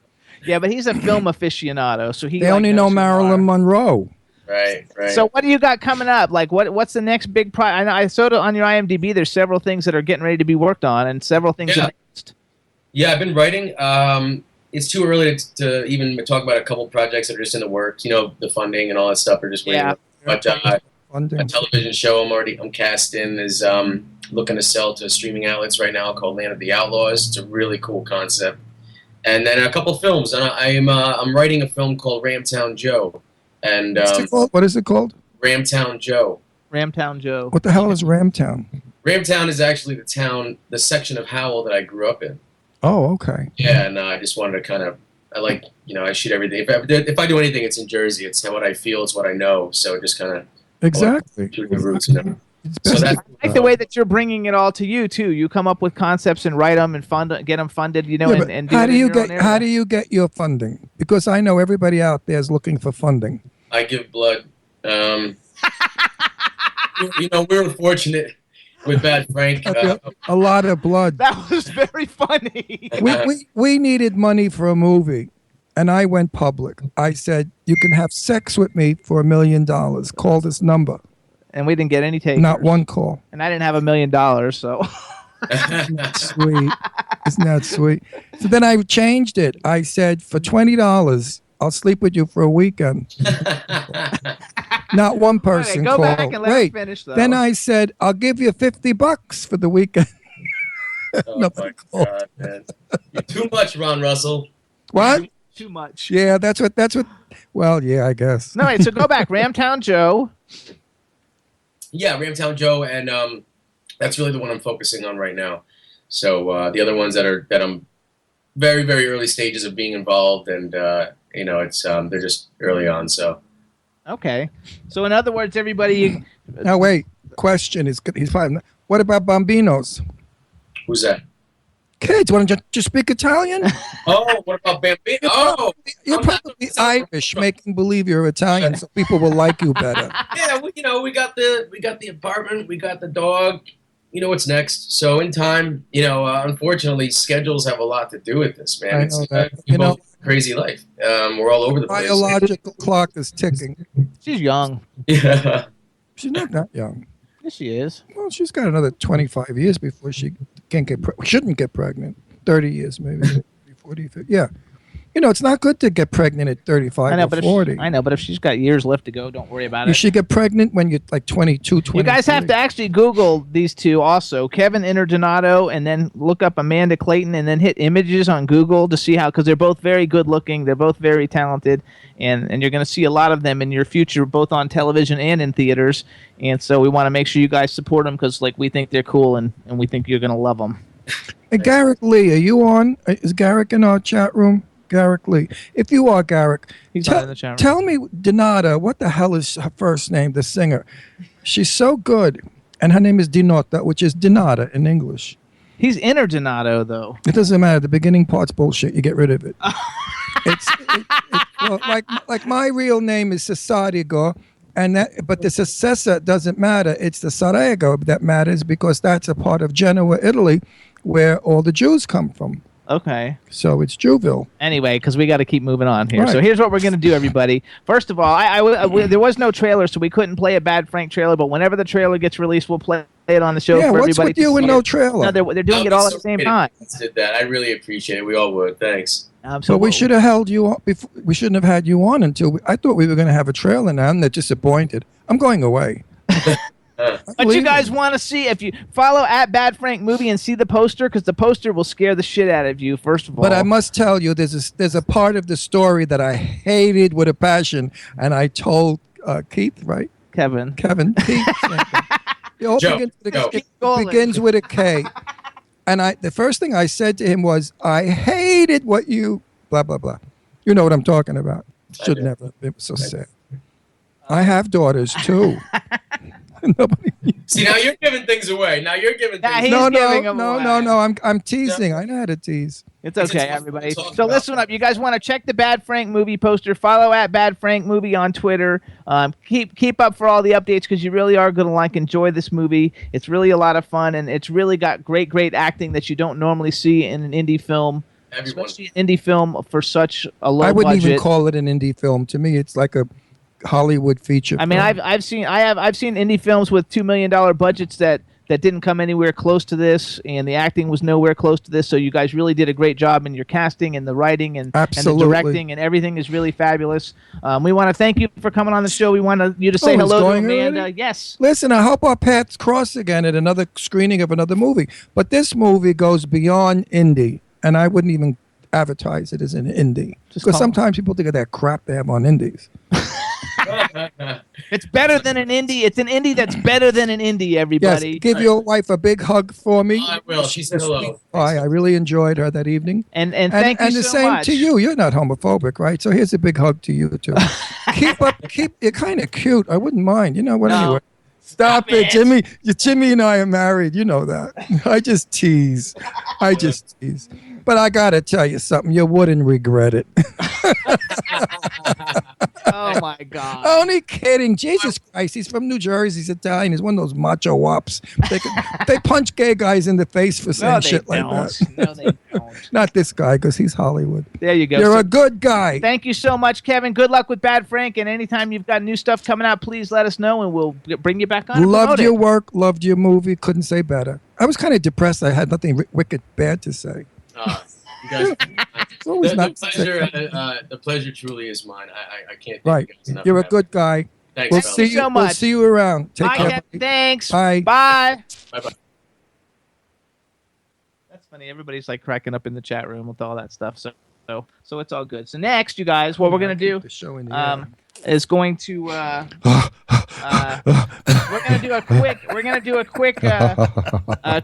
Yeah, but he's a film aficionado, so he. They only know Marilyn Monroe. Right. So what do you got coming up? Like, what's the next big project? I saw on your IMDb there's several things that are getting ready to be worked on, and several things. Yeah, I've been writing. It's too early to even talk about a couple projects that are just in the works. You know, the funding and all that stuff are just waiting. Yeah. But a television show I'm cast in is looking to sell to streaming outlets right now called Land of the Outlaws. It's a really cool concept. And then a couple films. And I'm writing a film called Ramtown Joe. And what is it called? Ramtown Joe. Ramtown Joe. What the hell is Ramtown? Ramtown is actually the section of Howell that I grew up in. Oh, okay. Yeah, and I just wanted to kind of, I shoot everything. If I do anything, it's in Jersey. It's what I feel. It's what I know. So it just kind of exactly shoot the roots, you know. So I like the way that you're bringing it all to you too. You come up with concepts and write them and get them funded. You know, and do how it do in you your own get area. how do you get your funding? Because I know everybody out there is looking for funding. I give blood. You know, we were fortunate with Bad Frank. A lot of blood. That was very funny. We needed money for a movie, and I went public. I said, you can have sex with me for $1 million. Call this number. And we didn't get any takers. Not one call. And I didn't have $1 million, so. Isn't that sweet? Isn't that sweet? So then I changed it. I said, for $20, I'll sleep with you for a weekend. Not one person go called. back and let us finish, though. Then I said, I'll give you $50 for the weekend. Oh my God, man! You're too much, Ron Russell. What? Too much. Yeah, that's what. Well, yeah, I guess. No, wait. So go back. Ramtown Joe. Yeah, Ramtown Joe, and that's really the one I'm focusing on right now. So the other ones that I'm very, very early stages of being involved, and it's they're just early on. So. Okay. So in other words, everybody. Now wait. Question is, he's probably. What about Bambinos? Who's that? Kids, why don't you speak Italian? Oh, what about Bambino? Oh, You're I'm not- probably Irish, making believe you're Italian, so people will like you better. Yeah, we got the apartment, we got the dog. You know what's next. So in time, unfortunately, schedules have a lot to do with this, man. I It's know that. crazy life. We're all over the place. Biological clock is ticking. She's young. Yeah. She's not that young. Yes, she is. Well, she's got another 25 years before she shouldn't get pregnant. 30 years, maybe. 40, 50. Yeah. It's not good to get pregnant at 35 I know, or 40. but if she's got years left to go, don't worry about You it. should get pregnant when you're like 22, 23. You guys have to actually Google these two also, Kevin Interdonato, and then look up Amanda Clayton, and then hit images on Google to see how, because they're both very good looking, they're both very talented, and you're going to see a lot of them in your future, both on television and in theaters. And so we want to make sure you guys support them because we think they're cool and we think you're going to love them. Hey, Garrick Lee, are you on? Is Garrick in our chat room? Garrick Lee. If you are, Garrick, He's not in the chat room. tell me, Donata, what the hell is her first name, the singer? She's so good. And her name is Dinota, which is Donata in English. He's Interdonato, though. It doesn't matter. The beginning part's bullshit. You get rid of it. Well, like my real name is Cesarigo, but the successor doesn't matter. It's the Sarajevo that matters because that's a part of Genoa, Italy, where all the Jews come from. Okay. So it's Jewville. Anyway, because we got to keep moving on here. Right. So here's what we're going to do, everybody. First of all, there was no trailer, so we couldn't play a Bad Frank trailer. But whenever the trailer gets released, we'll play it on the show Yeah, for what's everybody with you to and see no it. trailer? No, they're doing it all at the same time. Did that. I really appreciate it. We all would. Thanks. So we should have held you on before. We shouldn't have had you on until I thought we were going to have a trailer now. I'm disappointed. I'm going away. But you guys want to see, if you follow at Bad Frank Movie and see the poster, because the poster will scare the shit out of you, first of all. But I must tell you, there's a part of the story that I hated with a passion, and I told Keith, right? Kevin. Keith. It all Joe. begins with a K. And the first thing I said to him was, I hated what you, blah, blah, blah. You know what I'm talking about. Should never. It was so sad. I have daughters, too. Nobody. See, now you're giving things away. He's No, giving them away. I'm teasing. I know how to tease. It's okay, everybody. So listen up. You guys want to check the Bad Frank Movie poster. Follow at Bad Frank Movie on Twitter. Keep up for all the updates because you really are going to enjoy this movie. It's really a lot of fun, and it's really got great acting that you don't normally see in an indie film. Especially an indie film for such a low budget. I wouldn't even call it an indie film. To me, it's like a Hollywood feature. I mean, I've seen indie films with $2 million budgets that didn't come anywhere close to this, and the acting was nowhere close to this. So you guys really did a great job in your casting and the writing and the directing, and everything is really fabulous. We want to thank you for coming on the show. We want you to say hello to Amanda. Yes. Listen, I hope our paths cross again at another screening of another movie. But this movie goes beyond indie, and I wouldn't even advertise it as an indie because sometimes people think of that crap they have on indies. It's better than an indie. It's an indie that's better than an indie, everybody. Yes, give your wife a big hug for me. I will. She said hello. I really enjoyed her that evening. And thank you and the so same much. to you. You're not homophobic, right? So here's a big hug to you too. You're kind of cute. I wouldn't mind. You know what? No. Anyway. Stop it, Jimmy. Jimmy and I are married. You know that. I just tease. But I got to tell you something. You wouldn't regret it. Oh, my God. Only kidding. Jesus Christ. He's from New Jersey. He's Italian. He's one of those macho wops. They punch gay guys in the face for saying shit like that. No, they don't. Not this guy, because he's Hollywood. There you go. You're a good guy. Thank you so much, Kevin. Good luck with Bad Frank. And anytime you've got new stuff coming out, please let us know, and we'll bring you back on. Loved your work. Loved your movie. Couldn't say better. I was kind of depressed. I had nothing wicked bad to say. You guys, It's always not the pleasure truly is mine. I can't. Right. Thank you guys enough You're a for good guy. Thanks, We'll fellas. see you. so much. We'll see you around. Take Bye, care. Kevin. Thanks. Bye. Bye. Bye-bye. That's funny. Everybody's cracking up in the chat room with all that stuff. So it's all good. So next, you guys, what we're gonna do The show in the air. is going to we're gonna do a quick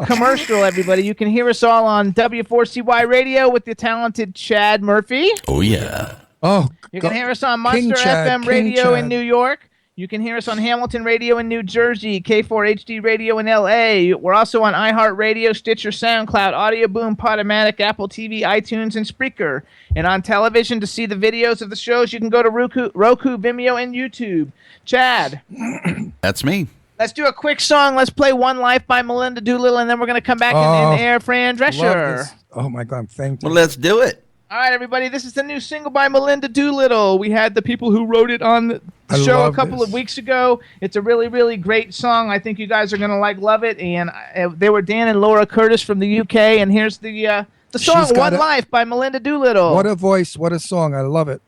commercial. Everybody, you can hear us all on W4CY Radio with the talented Chad Murphy. Oh yeah. Oh, You can hear us on King Monster Chad, FM King Radio in Chad. New York. You can hear us on Hamilton Radio in New Jersey, K4HD Radio in LA. We're also on iHeartRadio, Stitcher, SoundCloud, Audio Boom, Podomatic, Apple TV, iTunes, and Spreaker. And on television, to see the videos of the shows, you can go to Roku, Vimeo, and YouTube. Chad. That's me. Let's do a quick song. Let's play One Life by Melinda Doolittle, and then we're going to come back and air Fran Drescher. Oh, my God, I'm fainting. Well, let's do it. All right, everybody, this is the new single by Melinda Doolittle. We had the people who wrote it on the show a couple of weeks ago. It's a really, really great song. I think you guys are going to love it. And they were Dan and Laura Curtis from the UK. And here's the song, One Life by Melinda Doolittle. What a voice. What a song. I love it.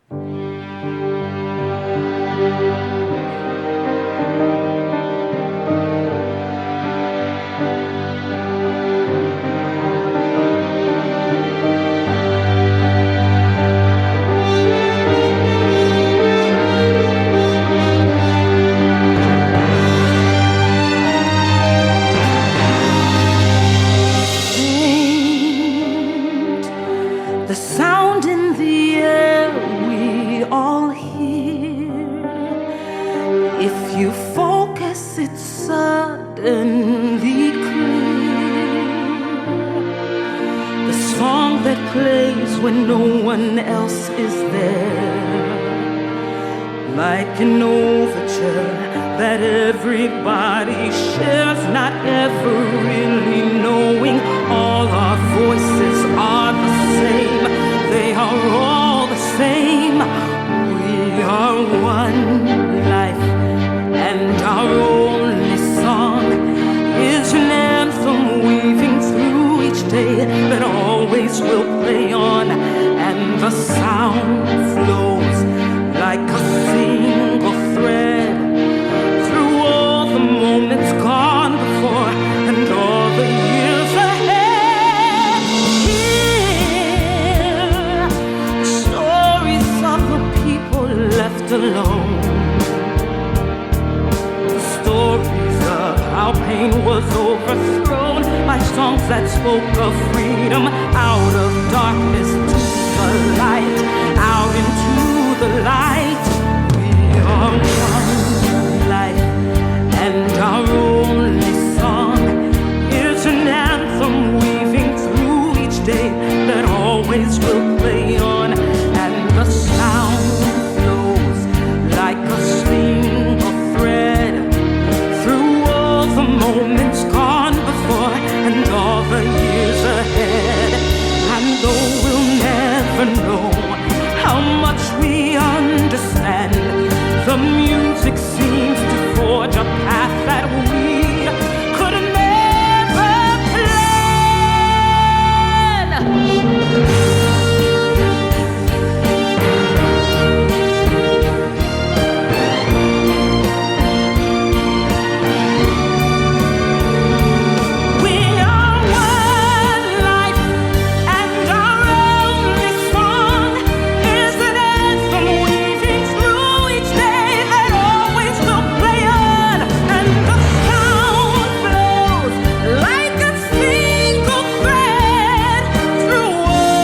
The sound in the air we all hear. If you focus, it's suddenly clear. The song that plays when no one else is there, like an overture that everybody shares, not ever really knowing all our voices are the same. They are all the same. We are one life, and our only song is an anthem weaving through each day that always will play on, and the sound flows like a single thread through all the moments gone before and all the years ahead. Hear stories of the people left alone, the stories of how pain was overthrown by songs that spoke of freedom, out of darkness to the light, out into the light. We are one life, and our only song is an anthem weaving through each day that always will play on, and the sound flows like a single thread through all the moments gone before and all the years ahead. And though we'll never know how much we understand, the music seems to forge a path that we could never We are one life, and our only song is an anthem weaving through each day that always will play on, and the sound flows like a single thread through all years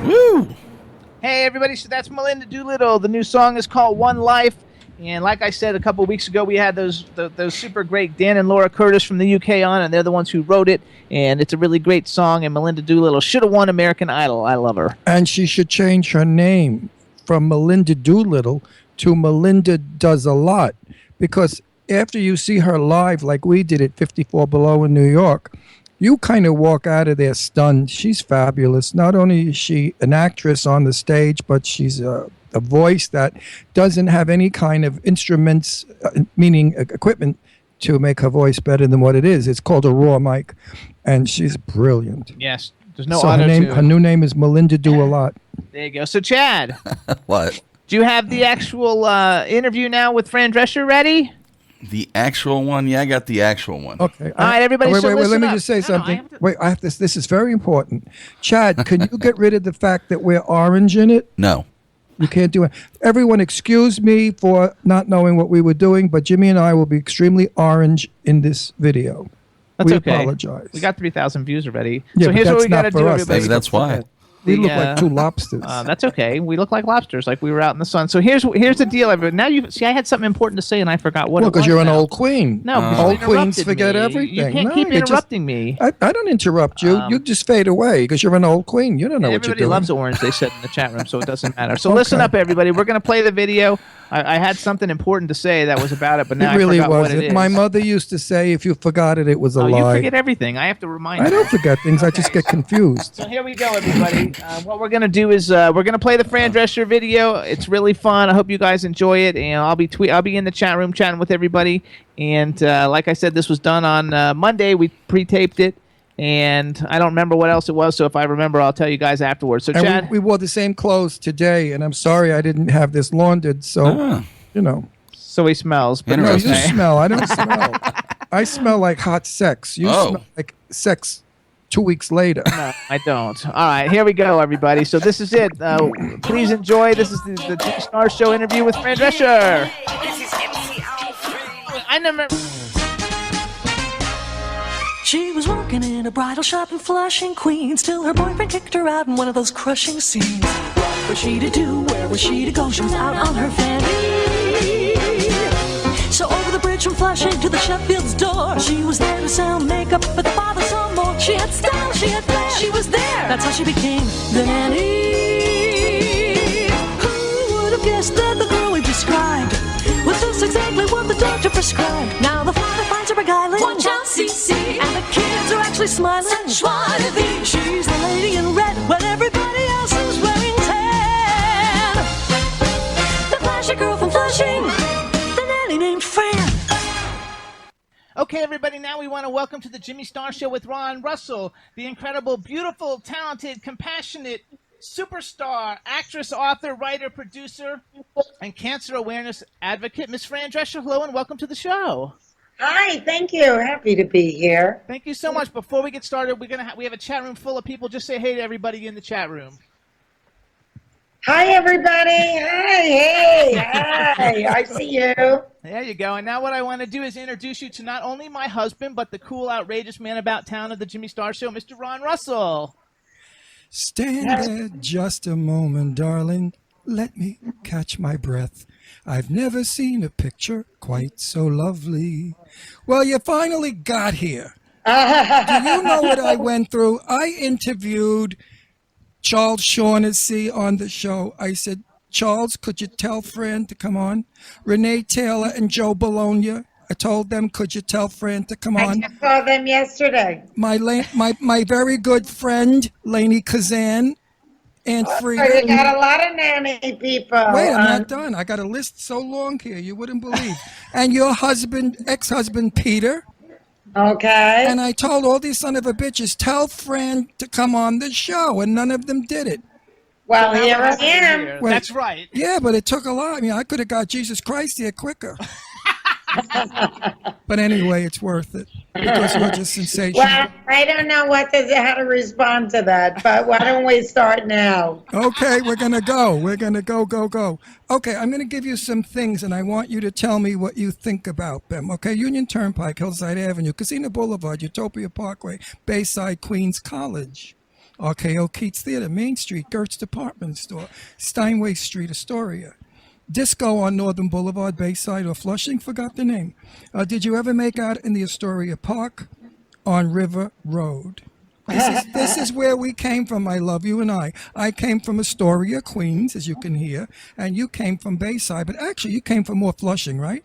Woo! Hey, everybody, so that's Melinda Doolittle. The new song is called One Life. And like I said a couple of weeks ago, we had those super great Dan and Laura Curtis from the UK on, and they're the ones who wrote it. And it's a really great song, and Melinda Doolittle should have won American Idol. I love her. And she should change her name from Melinda Doolittle to Melinda Does a Lot, because after you see her live like we did at 54 Below in New York, you kind of walk out of there stunned. She's fabulous. Not only is she an actress on the stage, but she's a voice that doesn't have any kind of instruments, meaning equipment, to make her voice better than what it is. It's called a raw mic, and she's brilliant. Yes, There's no So auto-tune. her new name is Melinda Do-A-Lot. There you go. So, Chad, What? do you have the actual interview now with Fran Drescher ready? The actual one? Yeah, I got the actual one. Okay. All right, everybody. Wait, so wait, listen let me up. just say No, something. I have to- Wait, I have this. This is very important. Chad, can you get rid of the fact that we're orange in it? No. You can't do it. Everyone, excuse me for not knowing what we were doing, but Jimmy and I will be extremely orange in this video. That's we okay. apologize. We got 3,000 views already. Yeah, so but here's what that's we got to not for do, us. everybody. Maybe that's why. We The, look like two lobsters. That's okay. We look like lobsters, like we were out in the sun. So here's the deal, everybody. Now you see, I had something important to say, and I forgot what. Well, because you're an old queen. No, because old you queens interrupted forget me. everything. You can't No, keep you just- interrupting me. I don't interrupt you. You just fade away because you're an old queen. You don't know what you're Everybody doing. loves orange, they said in the chat room, so it doesn't matter. So listen up, everybody. We're going to play the video. I had something important to say that was about it, but now It really I forgot what wasn't. it is. My mother used to say, if you forgot it, it was a Oh, you lie. forget everything. I have to remind I you. don't forget things. I just get confused. So here we go, everybody. What we're going to do is we're going to play the Fran Drescher video. It's really fun. I hope you guys enjoy it, and I'll be in the chat room chatting with everybody. And like I said, this was done on Monday. We pre-taped it, and I don't remember what else it was, so if I remember, I'll tell you guys afterwards. So, And Chad, we wore the same clothes today, and I'm sorry I didn't have this laundered, so, you know. so he smells. But No, it's you okay. smell. I don't smell. I smell like hot sex. You Oh. smell like sex 2 weeks later. No, I don't. All right, here we go, everybody. So this is it. Please enjoy. This is the Jimmy Star Show interview with Fran Drescher. I never. She was working in a bridal shop in Flushing, Queens, till her boyfriend kicked her out in one of those crushing scenes. What was she to do? Where was she to go? She was out on her fanny. So over the bridge from Flushing to the Sheffield's door, she was there to sell makeup, but the father saw more. She had style, she had flair, she was there. That's how she became the nanny. Who would have guessed that the girl we described was just exactly what the doctor prescribed? Now the father finds her beguiling. Watch out, CC. And the kids are actually smiling. Schweidy. She's the lady in red when everybody else is wearing tan. The flashy girl from Flushing, the nanny named Fran. Okay, everybody, now we want to welcome to the Jimmy Star Show with Ron Russell, the incredible, beautiful, talented, compassionate superstar, actress, author, writer, producer, and cancer awareness advocate, Miss Fran Drescher. Hello, and welcome to the show. Hi, thank you. Happy to be here. Thank you so much. Before we get started, we have a chat room full of people. Just say hey to everybody in the chat room. Hi, everybody. Hi, hey, hi. I see you. There you go. And now what I want to do is introduce you to not only my husband, but the cool, outrageous man about town of the Jimmy Star Show, Mr. Ron Russell. Stand there just a moment, darling. Let me catch my breath. I've never seen a picture quite so lovely. Well, you finally got here. Do you know what I went through? I interviewed Charles Shaughnessy on the show. I said, Charles, could you tell Fran to come on? Renee Taylor and Joe Bologna. I told them, could you tell Fran to come I on? just saw them yesterday. My very good friend, Lainey Kazan, Aunt Oh, Frida. you got a lot of nanny people. Wait, I'm not done. I got a list so long here, you wouldn't believe. And your husband, ex-husband, Peter. Okay. And I told all these son of a bitches, tell Fran to come on the show, and none of them did it. Well, here I am. Wait. That's right. Yeah, but it took a lot. I mean, I could have got Jesus Christ here quicker. But anyway, it's worth it because you're just sensational. Well, I don't know how to respond to that, but why don't we start now? Okay, we're going to go. We're going to go. Okay, I'm going to give you some things, and I want you to tell me what you think about them. Okay, Union Turnpike, Hillside Avenue, Casino Boulevard, Utopia Parkway, Bayside, Queens College, RKO Keats Theater, Main Street, Gertz Department Store, Steinway Street, Astoria. Disco on Northern Boulevard, Bayside, or Flushing, forgot the name. Did you ever make out in the Astoria Park on River Road? This is where we came from, I love you and I. I came from Astoria, Queens, as you can hear, and you came from Bayside, but actually you came from more Flushing, right?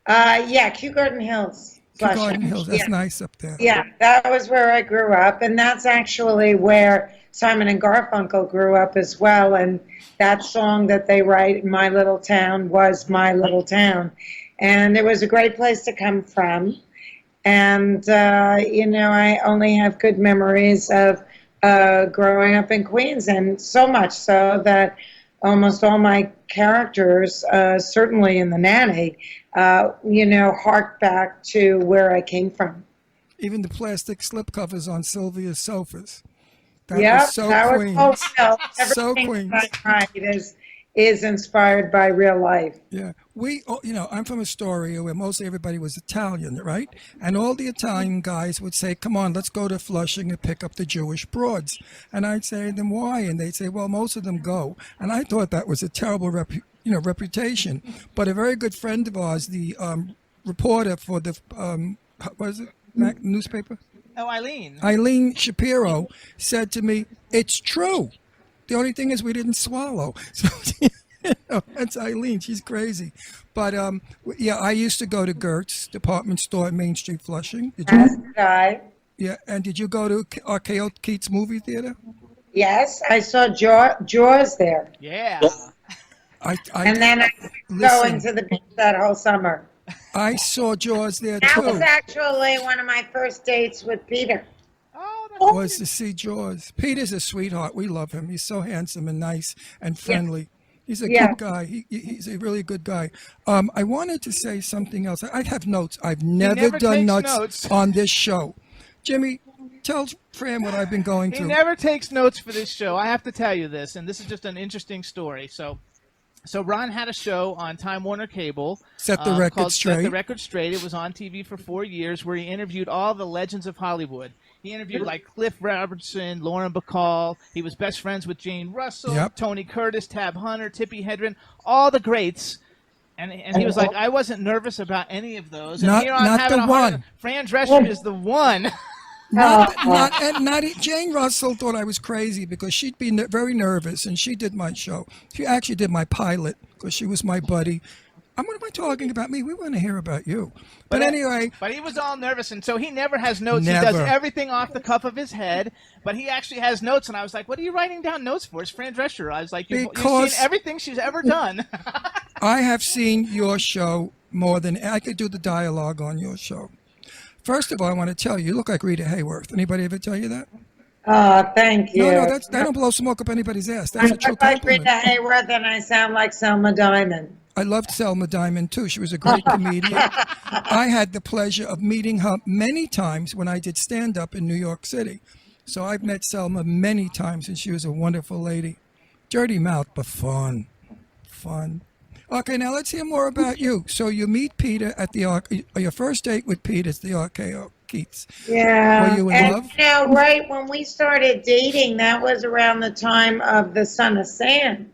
Yeah, Kew Garden Hills. Kew Garden Hills, that's Yeah. nice up there. Yeah, that was where I grew up, and that's actually where Simon and Garfunkel grew up as well, and that song that they write, My Little Town, was My Little Town. And it was a great place to come from. And, I only have good memories of growing up in Queens, and so much so that almost all my characters, certainly in The Nanny, hark back to where I came from. Even the plastic slipcovers on Sylvia's sofas. That Yep, was so that Queens. was real. So Everything Queens. that I write is inspired by real life. Yeah, I'm from Astoria, where mostly everybody was Italian, right? And all the Italian guys would say, "Come on, let's go to Flushing and pick up the Jewish broads." And I'd say, "Then why?" And they'd say, "Well, most of them go." And I thought that was a terrible reputation. But a very good friend of ours, the reporter for the what is it, newspaper? Oh, Eileen. Eileen Shapiro said to me, "It's true. The only thing is we didn't swallow." So that's Eileen. She's crazy. But I used to go to Gert's department store at Main Street, Flushing. Did you? As did I. Yeah, and did you go to RKO Keats movie theater? Yes, I saw Jaws there. Yeah. And then I go into the beach that whole summer. I saw Jaws there That too. was actually one of my first dates with Peter. Was to see Jaws. Peter's a sweetheart. We love him. He's so handsome and nice and friendly. He's a good guy. He's a really good guy. I wanted to say something else. I have notes. I've never done notes on this show. Jimmy, tell Fran what I've been going through. He never takes notes for this show. I have to tell you this, and this is just an interesting story. So Ron had a show on Time Warner Cable. Set the record called straight. Set the Record Straight. It was on TV for 4 years, where he interviewed all the legends of Hollywood. He interviewed like Cliff Robertson, Lauren Bacall. He was best friends with Jane Russell, Tony Curtis, Tab Hunter, Tippi Hedren, all the greats. And he was like, I wasn't nervous about any of those. And here I'm having a one. Fran Drescher is the one. Jane Russell thought I was crazy because she'd be very nervous, and she did my show. She actually did my pilot because she was my buddy. What am I talking about? Me? We want to hear about you. But anyway. But he was all nervous, and so he never has notes. Never. He does everything off the cuff of his head, but he actually has notes. And I was like, what are you writing down notes for? It's Fran Drescher. I was like, you've seen everything she's ever done. I have seen your show more than I could do the dialogue on your show. First of all, I want to tell you look like Rita Hayworth. Anybody ever tell you that? Thank you. No, that don't blow smoke up anybody's ass. That's a true compliment. I look like Rita Hayworth, and I sound like Selma Diamond. I loved Selma Diamond, too. She was a great comedian. I had the pleasure of meeting her many times when I did stand-up in New York City. So I've met Selma many times, and she was a wonderful lady. Dirty mouth, but fun. Fun. Okay, now let's hear more about you. So you meet Peter at your first date with Peter is the RKO Keats. Yeah. Were you in love? Right when we started dating, that was around the time of The Son of Sam.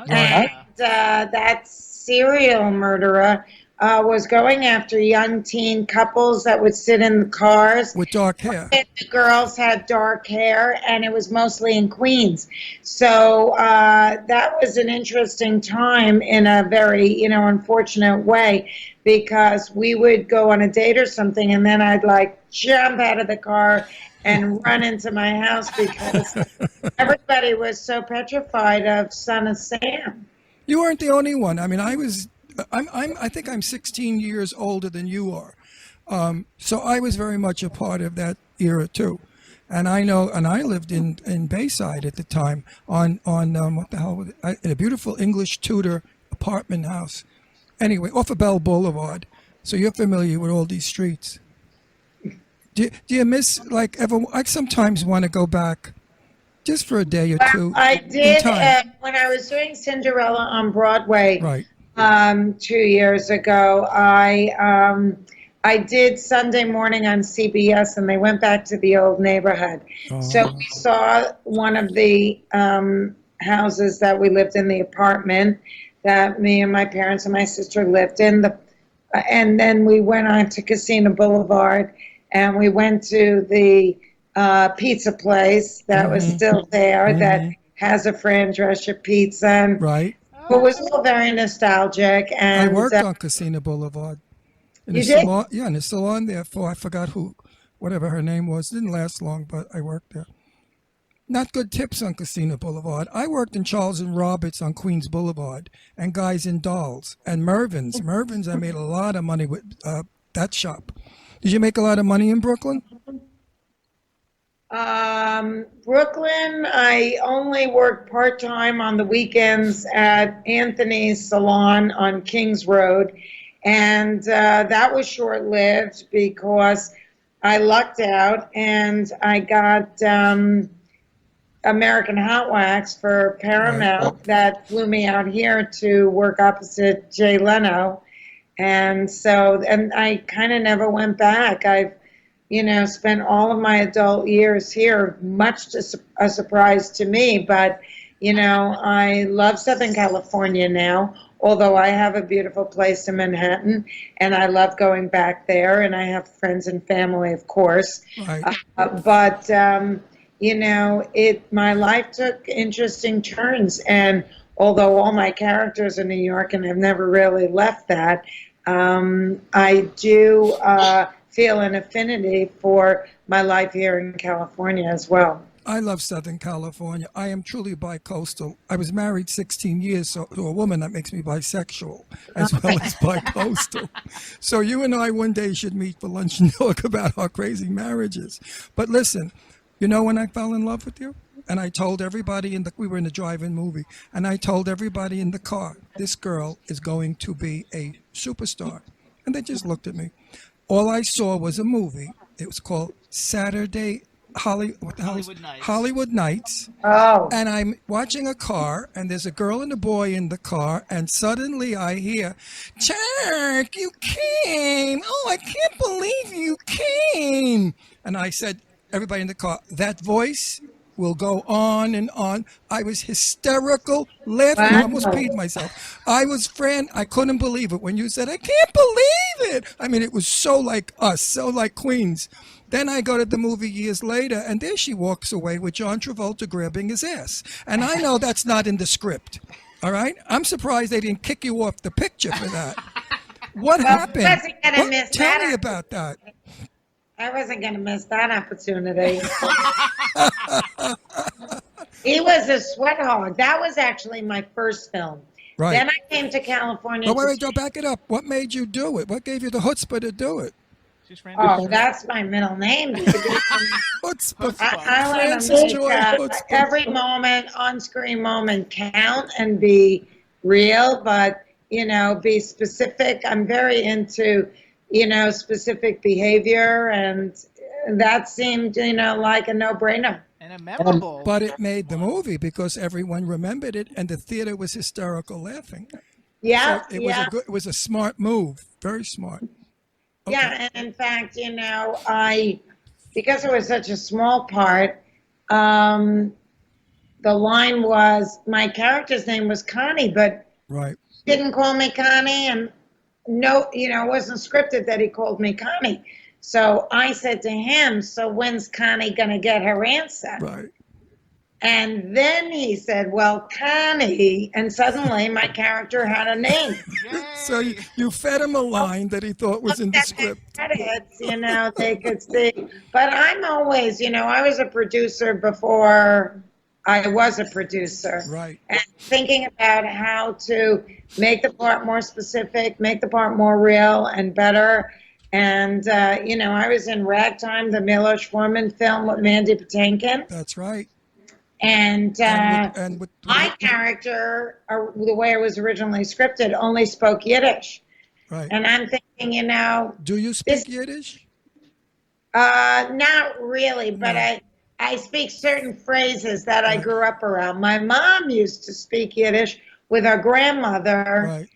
Okay. And that serial murderer was going after young teen couples that would sit in the cars. With dark hair. And the girls had dark hair, and it was mostly in Queens. So that was an interesting time in a very, unfortunate way, because we would go on a date or something, and then I'd jump out of the car and run into my house because everybody was so petrified of Son of Sam. You weren't the only one. I mean, I think I'm 16 years older than you are. So I was very much a part of that era too. And I lived in Bayside at the time on what the hell was it? In a beautiful English Tudor apartment house. Anyway, off of Bell Boulevard. So you're familiar with all these streets. Do you miss ever? I sometimes want to go back. Just for a day or two. I did when I was doing Cinderella on Broadway. Right. 2 years ago, I did Sunday morning on CBS, and they went back to the old neighborhood. Oh. So we saw one of the houses that we lived in, the apartment that me and my parents and my sister lived in. And then we went on to Casino Boulevard, and we went to the pizza place that was still there that has a Fran Drescher pizza. And right. It was all very nostalgic. And I worked on Casino Boulevard. And you it's did? Still on, yeah, and it's still on there for, I forgot whatever her name was. It didn't last long, but I worked there. Not good tips on Casino Boulevard. I worked in Charles and Roberts on Queens Boulevard, and Guys and Dolls, and Mervyn's. Mervyn's, I made a lot of money with that shop. Did you make a lot of money in Brooklyn? Brooklyn, I only worked part-time on the weekends at Anthony's Salon on Kings Road. And that was short-lived because I lucked out and I got American Hot Wax for Paramount that flew me out here to work opposite Jay Leno. And I kind of never went back. I've spent all of my adult years here, much to a surprise to me. But, I love Southern California now, although I have a beautiful place in Manhattan, and I love going back there, and I have friends and family, of course. Right. But my life took interesting turns, and although all my characters are New York, and I've never really left that, I do feel an affinity for my life here in California as well. I love Southern California. I am truly bi-coastal. I was married 16 years to a woman that makes me bisexual as well as bi-coastal. So you and I one day should meet for lunch and talk about our crazy marriages. But listen, when I fell in love with you? And I told everybody we were in a drive-in movie, and I told everybody in the car, this girl is going to be a superstar. And they just looked at me. All I saw was a movie. It was called Hollywood Nights. Oh. And I'm watching a car, and there's a girl and a boy in the car, and suddenly I hear, Jack, you came. Oh, I can't believe you came. And I said, everybody in the car, that voice will go on and on. I was hysterical, laughing. I almost peed myself. Fran, I couldn't believe it when you said, I can't believe it. I mean, it was so like us, so like Queens. Then I go to the movie years later, and there she walks away with John Travolta grabbing his ass. And I know that's not in the script, all right? I'm surprised they didn't kick you off the picture for that. What happened? Tell me about that. I wasn't going to miss that opportunity. He was a sweat hog. That was actually my first film. Right. Then I came to California. But wait, don't back it up. What made you do it? What gave you the chutzpah to do it? Oh, that's my middle name. Chutzpah. I want to make every moment, on-screen moment count and be real, but, be specific. I'm very into specific behavior, and that seemed, like a no-brainer. And a memorable. But it made the movie because everyone remembered it, and the theater was hysterical laughing. Yeah, so it was a smart move, very smart. Okay. Yeah, and in fact, because it was such a small part, the line was, my character's name was Connie, but right. Didn't call me Connie, and no, it wasn't scripted that he called me Connie. So I said to him, so when's Connie going to get her answer? Right. And then he said, well, Connie, and suddenly my character had a name. So you fed him a line that he thought was in the script. Credits, they could see. But I'm always, I was a producer before I was a producer. Right. And thinking about how to make the part more specific, make the part more real and better. And, I was in Ragtime, the Milos Forman film with Mandy Patinkin. That's right. And my character, the way it was originally scripted, only spoke Yiddish. Right. And I'm thinking, do you speak Yiddish? Not really, but I speak certain phrases that I grew up around. My mom used to speak Yiddish with her grandmother. Right.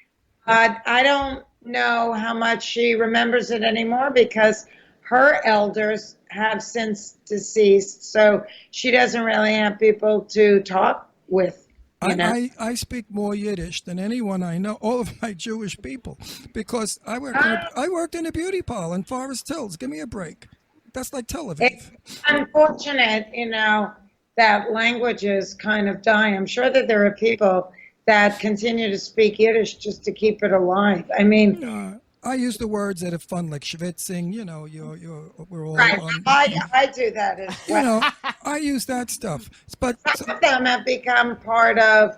But I don't know how much she remembers it anymore because her elders have since deceased, so she doesn't really have people to talk with. I speak more Yiddish than anyone I know, all of my Jewish people, because I worked in a beauty parlor in Forest Hills. Give me a break. That's like Tel Aviv. It's unfortunate, that languages kind of die. I'm sure that there are people that continue to speak Yiddish just to keep it alive. I mean, I use the words that are fun, like schwitzing. We're all right. I do that as well. I use that stuff. But some of them have become part of,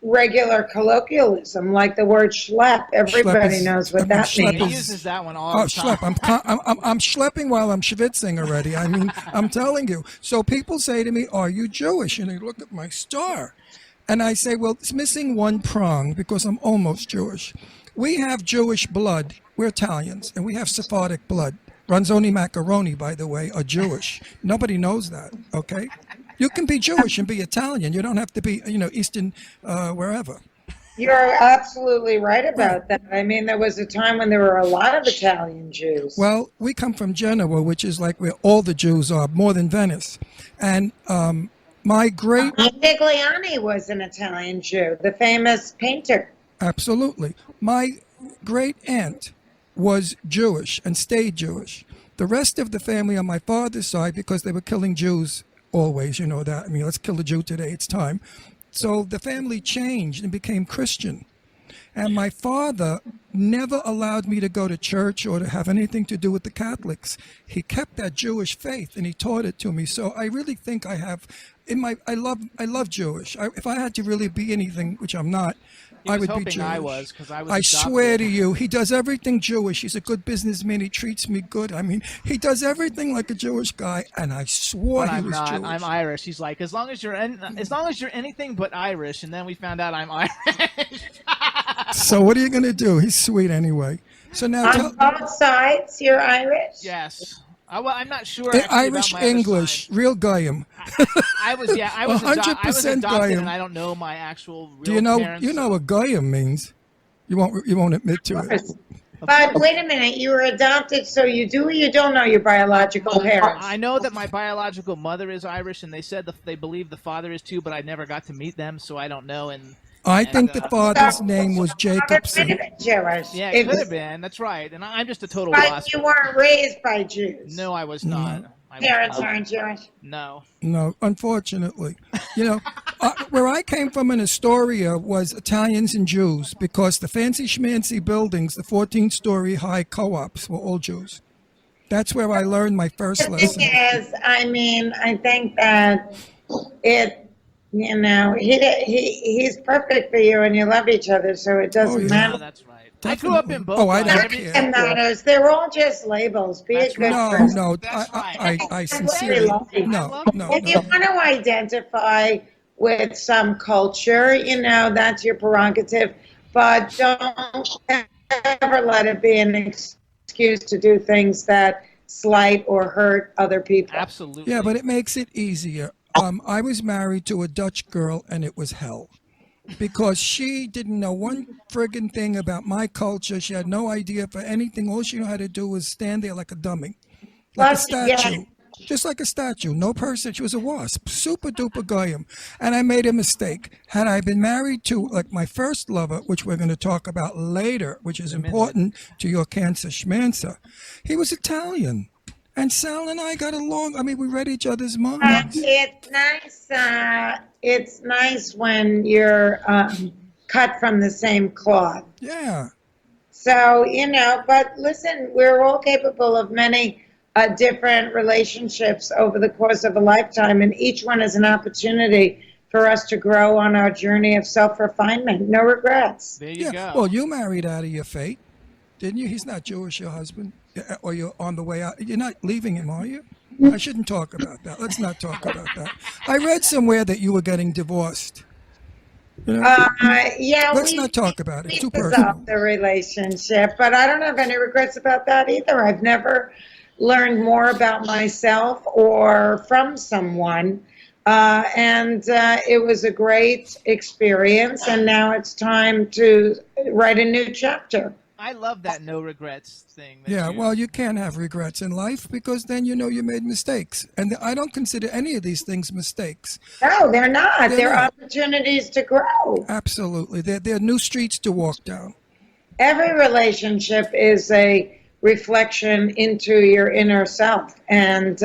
regular colloquialism, like the word schlep. Everybody Schlep is- knows what I mean, that schlep means. He uses that one all Oh, the time. schlep. I'm schlepping while I'm schwitzing already. I mean, I'm telling you. So people say to me, "Are you Jewish?" And they look at my star. And I say, well, it's missing one prong because I'm almost Jewish. We have Jewish blood. We're Italians. And we have Sephardic blood. Ronzoni macaroni, by the way, are Jewish. Nobody knows that, okay? You can be Jewish and be Italian. You don't have to be, Eastern, wherever. You're absolutely right about that. I mean, there was a time when there were a lot of Italian Jews. Well, we come from Genoa, which is like where all the Jews are, more than Venice. And my great... Modigliani was an Italian Jew, the famous painter. Absolutely. My great aunt was Jewish and stayed Jewish. The rest of the family on my father's side, because they were killing Jews always, you know that. I mean, let's kill a Jew today, it's time. So the family changed and became Christian. And my father never allowed me to go to church or to have anything to do with the Catholics. He kept that Jewish faith and he taught it to me. So I really think I have, I love Jewish. If I had to really be anything, which I'm not, He I was would be hoping Jewish. I was, 'cause I was I adopted. swear to you, he does everything Jewish. He's a good businessman. He treats me good. I mean, he does everything like a Jewish guy, and I swore But he I'm was not. Jewish. I'm Irish. He's like, as long as you're anything but Irish, and then we found out I'm Irish. So what are you going to do? He's sweet anyway. So now On both sides, you're Irish? Yes. I'm not sure. actually Irish about my other English, real Guyam. I was 100% adopted, Guyam. and I don't know my actual real Do you know? parents. You know what Guyam means? You won't admit to it. But wait a minute, you were adopted, so you do or you don't know your biological parents? I know that my biological mother is Irish, and they said that they believe the father is too, but I never got to meet them, so I don't know. I think the father's name was Jacobson. Jewish. Yeah, it could have been. That's right. And I'm just a total But lost. you weren't raised by Jews. No, I was not. I was Parents not. aren't Jewish. No. No, unfortunately. Where I came from in Astoria was Italians and Jews because the fancy schmancy buildings, the 14-story high co-ops were all Jews. That's where I learned my first The lesson. thing is, I mean, I think that he's perfect for you and you love each other, so it doesn't yeah. matter. No, that's right. I grew up in both. Oh, I don't lives. care. It matters. They're all just labels. Be a good No, person. no, That's I That's sincerely, lovely. no. If you want to identify with some culture, that's your prerogative, but don't ever let it be an excuse to do things that slight or hurt other people. Absolutely. Yeah, but it makes it easier. I was married to a Dutch girl, and it was hell. Because she didn't know one friggin' thing about my culture. She had no idea for anything. All she knew how to do was stand there like a dummy. Like a statue. Just like a statue. No person. She was a wasp. Super duper goyim. And I made a mistake. Had I been married to, like, my first lover, which we're going to talk about later, which is important to your cancer schmancer, he was Italian. And Sal and I got along. I mean, we read each other's minds. It's nice. It's nice when you're cut from the same cloth. Yeah. So, but listen, we're all capable of many different relationships over the course of a lifetime, and each one is an opportunity for us to grow on our journey of self-refinement. No regrets. There you go. Well, you married out of your fate, didn't you? He's not Jewish, your husband. Or you're on the way out. You're not leaving him, are you? I shouldn't talk about that. Let's not talk about that. I read somewhere that you were getting divorced. Yeah, Let's not talk about it. we Too dissolved personal. the relationship, but I don't have any regrets about that either. I've never learned more about myself or from someone, and it was a great experience. And now it's time to write a new chapter. I love that no regrets thing. that Yeah, you- well, you can't have regrets in life because then you know you made mistakes. And I don't consider any of these things mistakes. No, they're not. They're They're not. opportunities to grow. Absolutely. They're new streets to walk down. Every relationship is a reflection into your inner self. And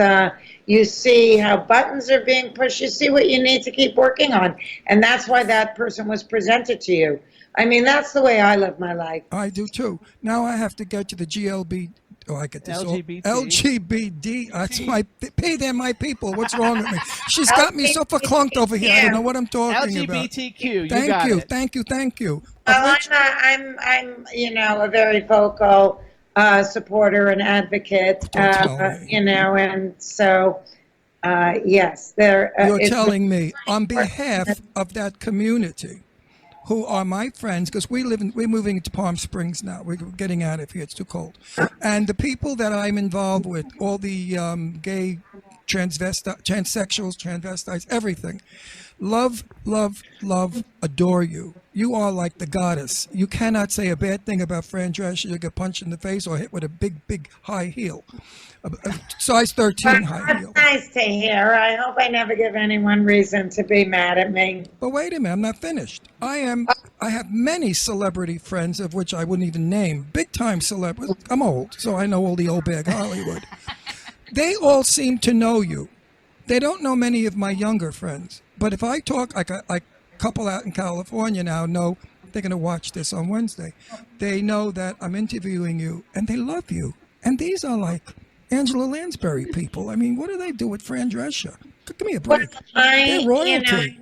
you see how buttons are being pushed. You see what you need to keep working on. And that's why that person was presented to you. I mean, that's the way I live my life. I do too. Now I have to get to the GLB Oh, I get this LGBT. LGBT. That's my. Hey, they're my people. What's wrong with me? She's got me so verklunked over here. I don't know what I'm talking about. LGBTQ. Thank you, It. thank you. Well, I'm a very vocal supporter and advocate. And so yes, there. You're telling me on behalf of that community, who are my friends, because we're moving to Palm Springs now. We're getting out of here. It's too cold. And the people that I'm involved with, all the gay, transsexuals, transvestites, everything, love, adore you. You are like the goddess. You cannot say a bad thing about Fran Drescher. You'll get punched in the face or hit with a big high heel. A size 13 high heel. Nice to hear. I hope I never give anyone reason to be mad at me. But wait a minute, I'm not finished. I have many celebrity friends, of which I wouldn't even name. Big time celebrities. I'm old, so I know all the old bag Hollywood. They all seem to know you. They don't know many of my younger friends. But if I talk, like a couple out in California now know they're going to watch this on Wednesday. They know that I'm interviewing you, and they love you. And these are like Angela Lansbury people. I mean, what do they do with Fran Drescher? Give me a break. They're royalty.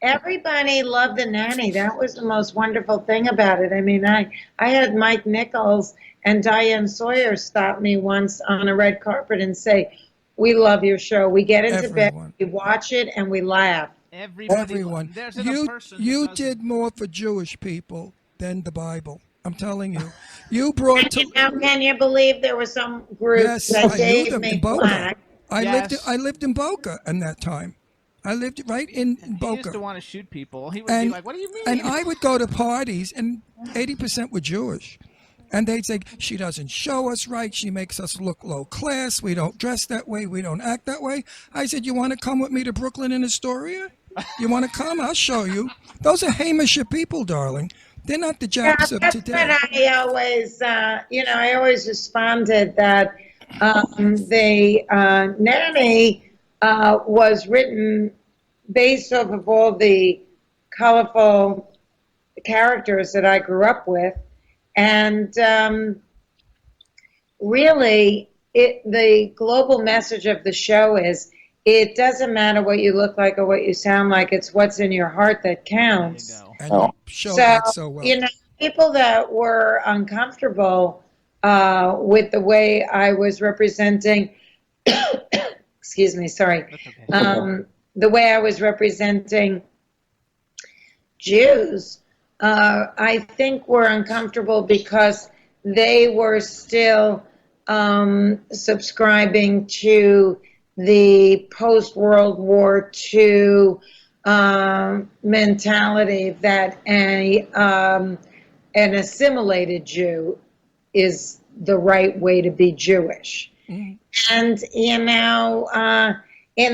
Everybody loved the nanny. That was the most wonderful thing about it. I mean, I had Mike Nichols and Diane Sawyer stop me once on a red carpet and say, "We love your show. We get into bed, we watch it, and we laugh." Everyone. You did more for Jewish people than the Bible. I'm telling you. You brought to. Can you believe there were some groups that gave me black? I lived in Boca in that time. I lived right in Boca. He used to want to shoot people. He would be like, "What do you mean?" And I would go to parties, and 80% were Jewish. And they'd say, "She doesn't show us right. She makes us look low class. We don't dress that way. We don't act that way." I said, "You want to come with me to Brooklyn and Astoria? You want to come? I'll show you." Those are Hamisher people, darling. They're not the Japs of today. But I always, I always responded that the nanny was written based off of all the colorful characters that I grew up with. And really, the global message of the show is, it doesn't matter what you look like or what you sound like. It's what's in your heart that counts. And you show that so well. People that were uncomfortable with the way I was representing, excuse me, sorry, the way I was representing Jews, I think were uncomfortable because they were still subscribing to the post-World War II mentality that an assimilated Jew is the right way to be Jewish. And, in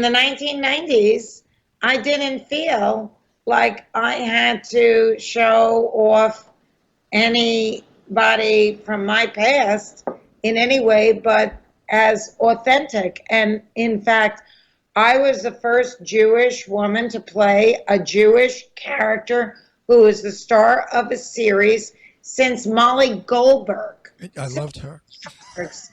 the 1990s, I didn't feel like I had to show off anybody from my past in any way but as authentic. And in fact, I was the first Jewish woman to play a Jewish character who was the star of a series since Molly Goldberg. I loved her.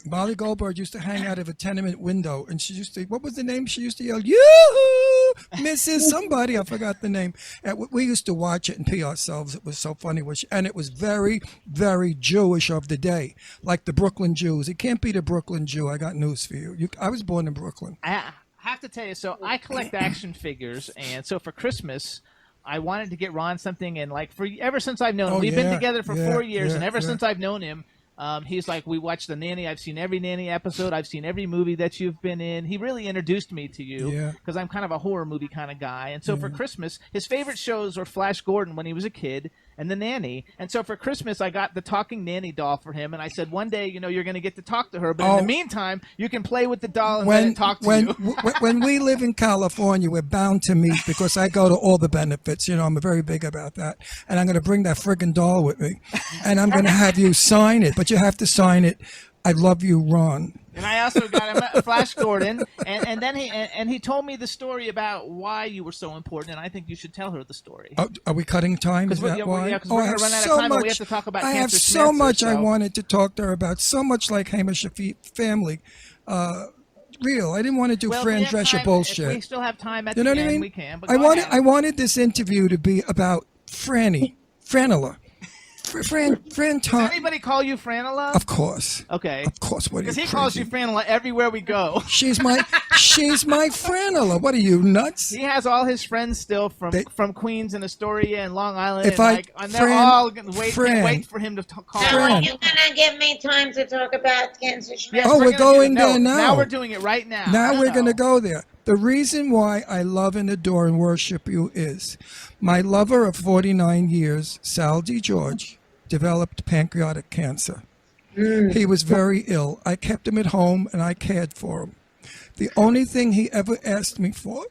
Molly Goldberg used to hang out of a tenement window, and she used to, what was the name? She used to yell, "Yoo-hoo, Mrs. Somebody." I forgot the name. And we used to watch it and pee ourselves. It was so funny. And it was very, very Jewish of the day, like the Brooklyn Jews. It can't be the Brooklyn Jew. I got news for you. I was born in Brooklyn. I have to tell you, so I collect action figures, and so for Christmas, I wanted to get Ron something, and ever since I've known him, we've been together for 4 years, and ever since I've known him, he's like, we watched The Nanny. I've seen every Nanny episode. I've seen every movie that you've been in. He really introduced me to you because I'm kind of a horror movie kind of guy. And so for Christmas, his favorite shows were Flash Gordon when he was a kid and The Nanny. And so for Christmas, I got the talking nanny doll for him. And I said, one day, you're going to get to talk to her. But in the meantime, you can play with the doll and let it talk to you. When we live in California, we're bound to meet because I go to all the benefits. I'm very big about that. And I'm going to bring that friggin' doll with me. And I'm going to have you sign it. But you have to sign it I love you, Ron. And I also got him Flash Gordon, and then he told me the story about why you were so important, and I think you should tell her the story. Are we cutting time? Is that why? Yeah, because we're going to run out of time, and we have to talk about I Cancer have so Schmancer, much I wanted to talk to her about, so much like Hamish family. Real. I didn't want to do Fran Drescher bullshit. If we still have time at you know the what end, I mean? we can. But I wanted this interview to be about Franella. Fran Does anybody call you Franella? Of course. Okay. Of course. What? Because he calls you Franella everywhere we go. She's my Franella. What are you, nuts? He has all his friends still from Queens and Astoria and Long Island, and they're Fran, all wait for him to call. Now, are you gonna give me time to talk about Cancer Schmancer? Yes, we're going there now. Now we're doing it right now. Now we're going to go there. The reason why I love and adore and worship you is my lover of 49 years, Sal D. George, developed pancreatic cancer. He was very ill. I kept him at home and I cared for him. The only thing he ever asked me for,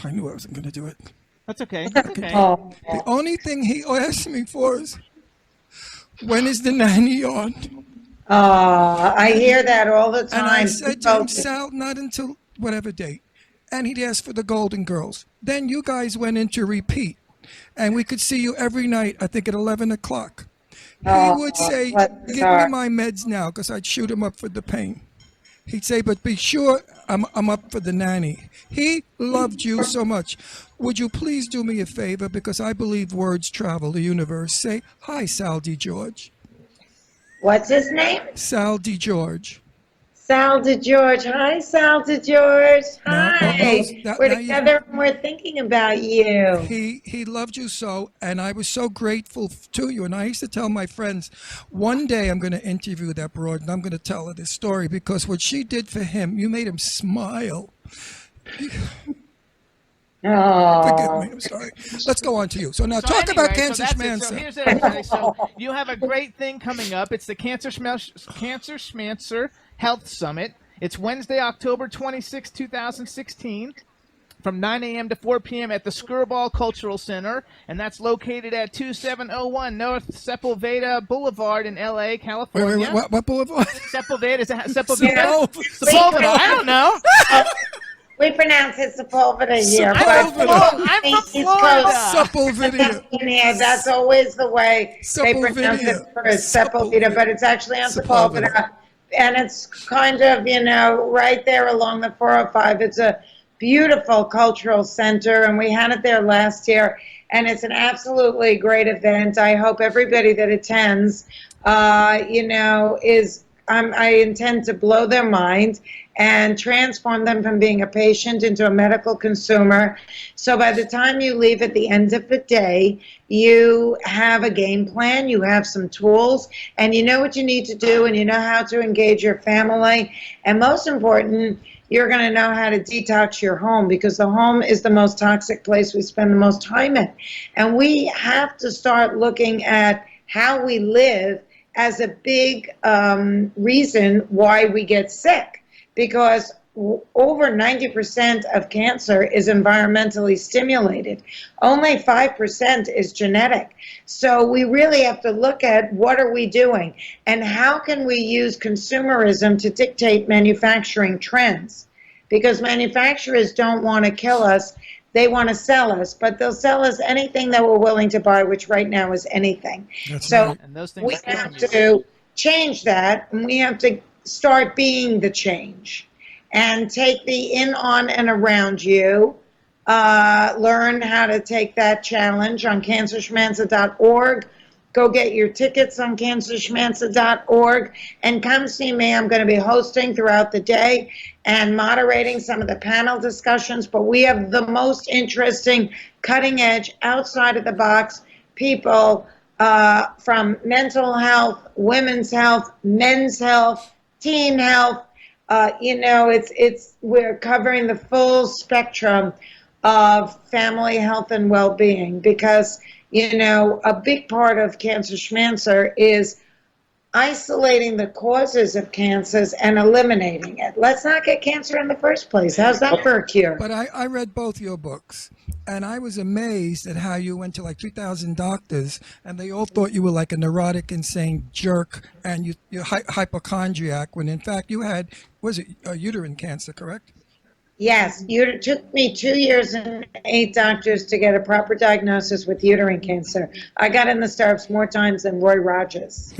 I knew I wasn't going to do it. That's okay. That's okay. The only thing he asked me for is, when is the nanny on? I hear that all the time. And I said to him, Sal, not until whatever date. And he'd ask for the Golden Girls. Then you guys went into repeat. And we could see you every night, I think at 11 o'clock. He would say, give me my meds now, because I'd shoot him up for the pain. He'd say, but be sure I'm up for the nanny. He loved you so much. Would you please do me a favor, because I believe words travel the universe. Say, hi, Sal D. George. What's his name? Sal D. George. Sal D. George. Hi, Sal D. George. Hi. We're together and we're thinking about you. He loved you so, and I was so grateful to you. And I used to tell my friends, one day I'm going to interview that broad, and I'm going to tell her this story, because what she did for him, you made him smile. Forgive me, I'm sorry. Let's go on to you. So now talk about Cancer Schmancer. So here's it. So you have a great thing coming up. It's the Cancer Schmancer Health Summit. It's Wednesday, October 26, 2016, from 9 a.m. to 4 p.m. at the Skirball Cultural Center, and that's located at 2701 North Sepulveda Boulevard in L.A., California. Wait, what boulevard? Sepulveda. Is it Sepulveda? Sepulveda. I don't know. We pronounce it Sepulveda here. I'm from Florida. Sepulveda. That's always the way they pronounce it first, Sepulveda, but it's actually on Sepulveda. And it's kind of, right there along the 405. It's a beautiful cultural center, and we had it there last year, and it's an absolutely great event. I hope everybody that attends, I intend to blow their mind and transform them from being a patient into a medical consumer. So by the time you leave at the end of the day, you have a game plan, you have some tools, and you know what you need to do, and you know how to engage your family. And most important, you're going to know how to detox your home, because the home is the most toxic place we spend the most time in. And we have to start looking at how we live as a big reason why we get sick, because over 90% of cancer is environmentally stimulated. Only 5% is genetic. So we really have to look at what are we doing, and how can we use consumerism to dictate manufacturing trends, because manufacturers don't want to kill us. They want to sell us, but they'll sell us anything that we're willing to buy, which right now is anything. So we have to change that, and we have to start being the change and take the in, on, and around you. Learn how to take that challenge on cancerschmancer.org. Go get your tickets on cancerschmancer.org and come see me. I'm going to be hosting throughout the day and moderating some of the panel discussions, but we have the most interesting, cutting edge, outside of the box people from mental health, women's health, men's health, teen health. We're covering the full spectrum of family health and well-being, because a big part of Cancer Schmancer is isolating the causes of cancers and eliminating it. Let's not get cancer in the first place. How's that for a cure? But I read both your books, and I was amazed at how you went to like 3,000 doctors, and they all thought you were like a neurotic, insane jerk, and you're hypochondriac, when in fact you had, was it uterine cancer, correct? Yes, it took me 2 years and 8 doctors to get a proper diagnosis with uterine cancer. I got in the stirrups more times than Roy Rogers.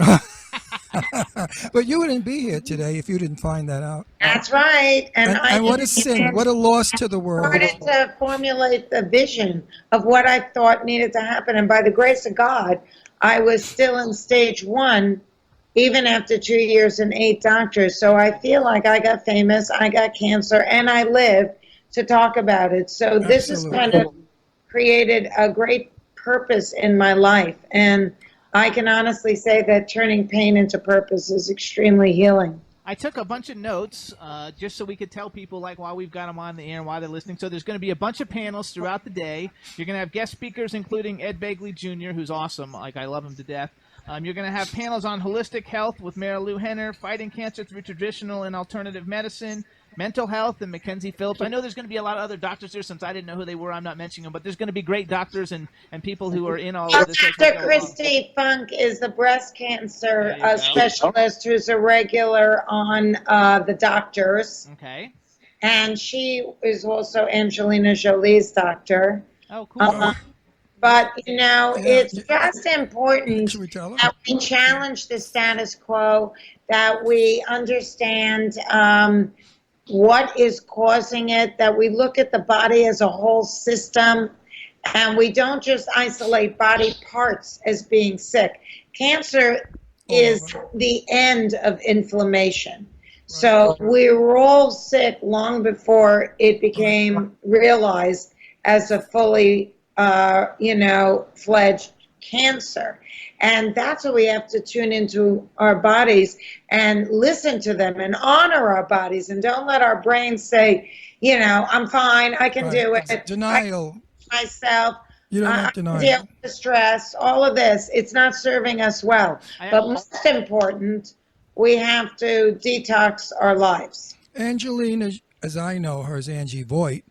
But you wouldn't be here today if you didn't find that out. That's right. And what a sin, what a loss to the world. I started to formulate the vision of what I thought needed to happen. And by the grace of God, I was still in stage 1, even after 2 years and 8 doctors. So I feel like I got famous, I got cancer, and I live to talk about it. So this has kind of created a great purpose in my life. And I can honestly say that turning pain into purpose is extremely healing. I took a bunch of notes just so we could tell people like why we've got them on the air and why they're listening. So there's going to be a bunch of panels throughout the day. You're going to have guest speakers, including Ed Begley Jr., who's awesome. Like, I love him to death. You're going to have panels on holistic health with Mary Lou Henner, fighting cancer through traditional and alternative medicine, mental health, and Mackenzie Phillips. I know there's going to be a lot of other doctors here. Since I didn't know who they were, I'm not mentioning them, but there's going to be great doctors and people who are in all of this. Dr. Christy Funk is the breast cancer specialist who's a regular on the doctors. Okay. And she is also Angelina Jolie's doctor. Oh, cool. But, you know, it's just important that we challenge the status quo, that we understand what is causing it, that we look at the body as a whole system, and we don't just isolate body parts as being sick. Cancer is the end of inflammation. So we were all sick long before it became realized as a fully fledged cancer. And that's what we have to tune into our bodies and listen to them and honor our bodies, and don't let our brains say, I'm fine, I can do it. Denial. Myself. You don't have denial. Deal with the stress, all of this. It's not serving us well. But most important, we have to detox our lives. Angelina, as I know her as Angie Voigt,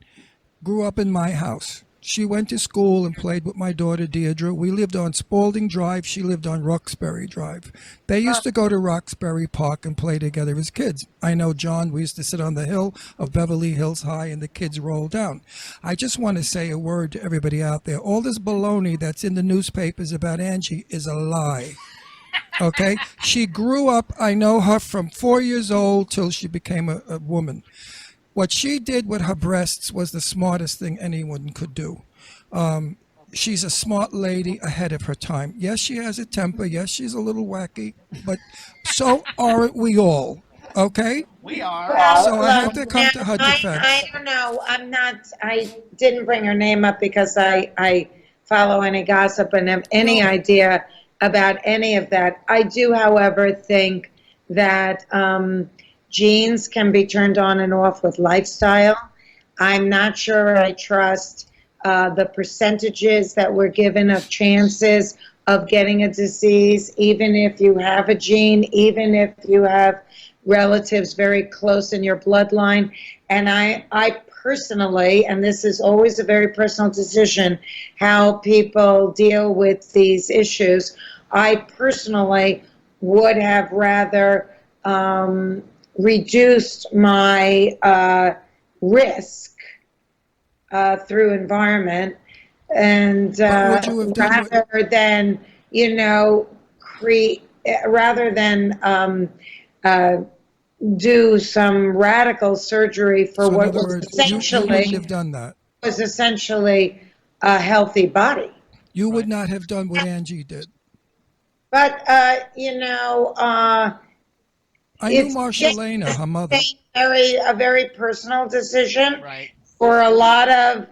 grew up in my house. She went to school and played with my daughter Deirdre. We lived on Spalding Drive. She lived on Roxbury Drive. They used to go to Roxbury Park and play together as kids. I know John, we used to sit on the hill of Beverly Hills High and the kids roll down. I just want to say a word to everybody out there. All this baloney that's in the newspapers about Angie is a lie. Okay? She grew up, I know her from 4 years old till she became a woman. What she did with her breasts was the smartest thing anyone could do. She's a smart lady ahead of her time. Yes, she has a temper. Yes, she's a little wacky, but so aren't we all, okay? We are. So I have to come to her defense. I don't know. I didn't bring her name up because I follow any gossip and have any idea about any of that. I do, however, think that genes can be turned on and off with lifestyle. I'm not sure I trust the percentages that we're given of chances of getting a disease, even if you have a gene, even if you have relatives very close in your bloodline. And I personally, and this is always a very personal decision, how people deal with these issues, I personally would have rather reduced my risk through environment, and rather than do some radical surgery for what was essentially a healthy body. You would not have done what Angie did. But I knew Marshallena, her mother. A very personal decision. Right. For a lot of,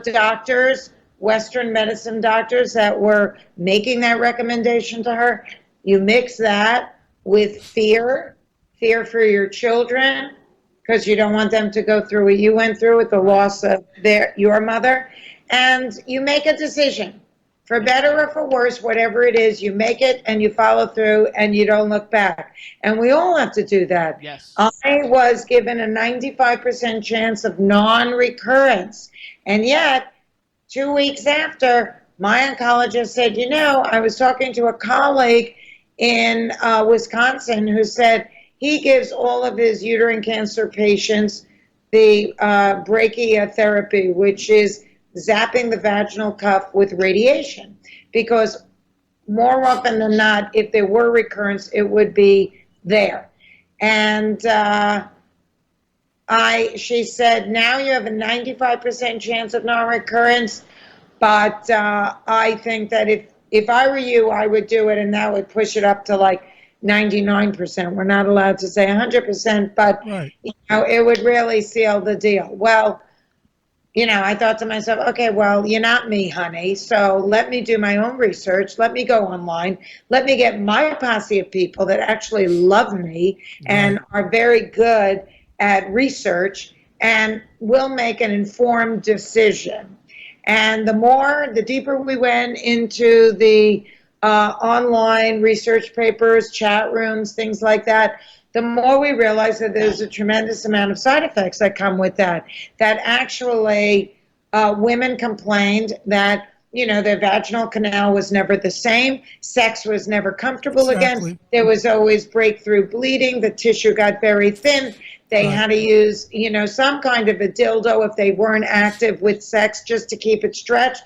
doctors, Western medicine doctors that were making that recommendation to her. You mix that with fear for your children, because you don't want them to go through what you went through with the loss of your mother, and you make a decision. For better or for worse, whatever it is, you make it and you follow through and you don't look back. And we all have to do that. Yes. I was given a 95% chance of non-recurrence. And yet, 2 weeks after, my oncologist said, I was talking to a colleague in Wisconsin who said he gives all of his uterine cancer patients the brachytherapy, which is zapping the vaginal cuff with radiation, because more often than not, if there were recurrence, it would be there. And she said, now you have a 95% chance of non-recurrence, but I think that if I were you, I would do it, and that would push it up to like 99%. We're not allowed to say 100%, but right. It would really seal the deal. Well, I thought to myself, okay, well, you're not me, honey, so let me do my own research. Let me go online. Let me get my posse of people that actually love me and are very good at research, and we'll make an informed decision. And the deeper we went into the online research papers, chat rooms, things like that, the more we realize that there's a tremendous amount of side effects that come with that. That actually women complained that, their vaginal canal was never the same. Sex was never comfortable again. There was always breakthrough bleeding. The tissue got very thin. They had to use, some kind of a dildo if they weren't active with sex just to keep it stretched.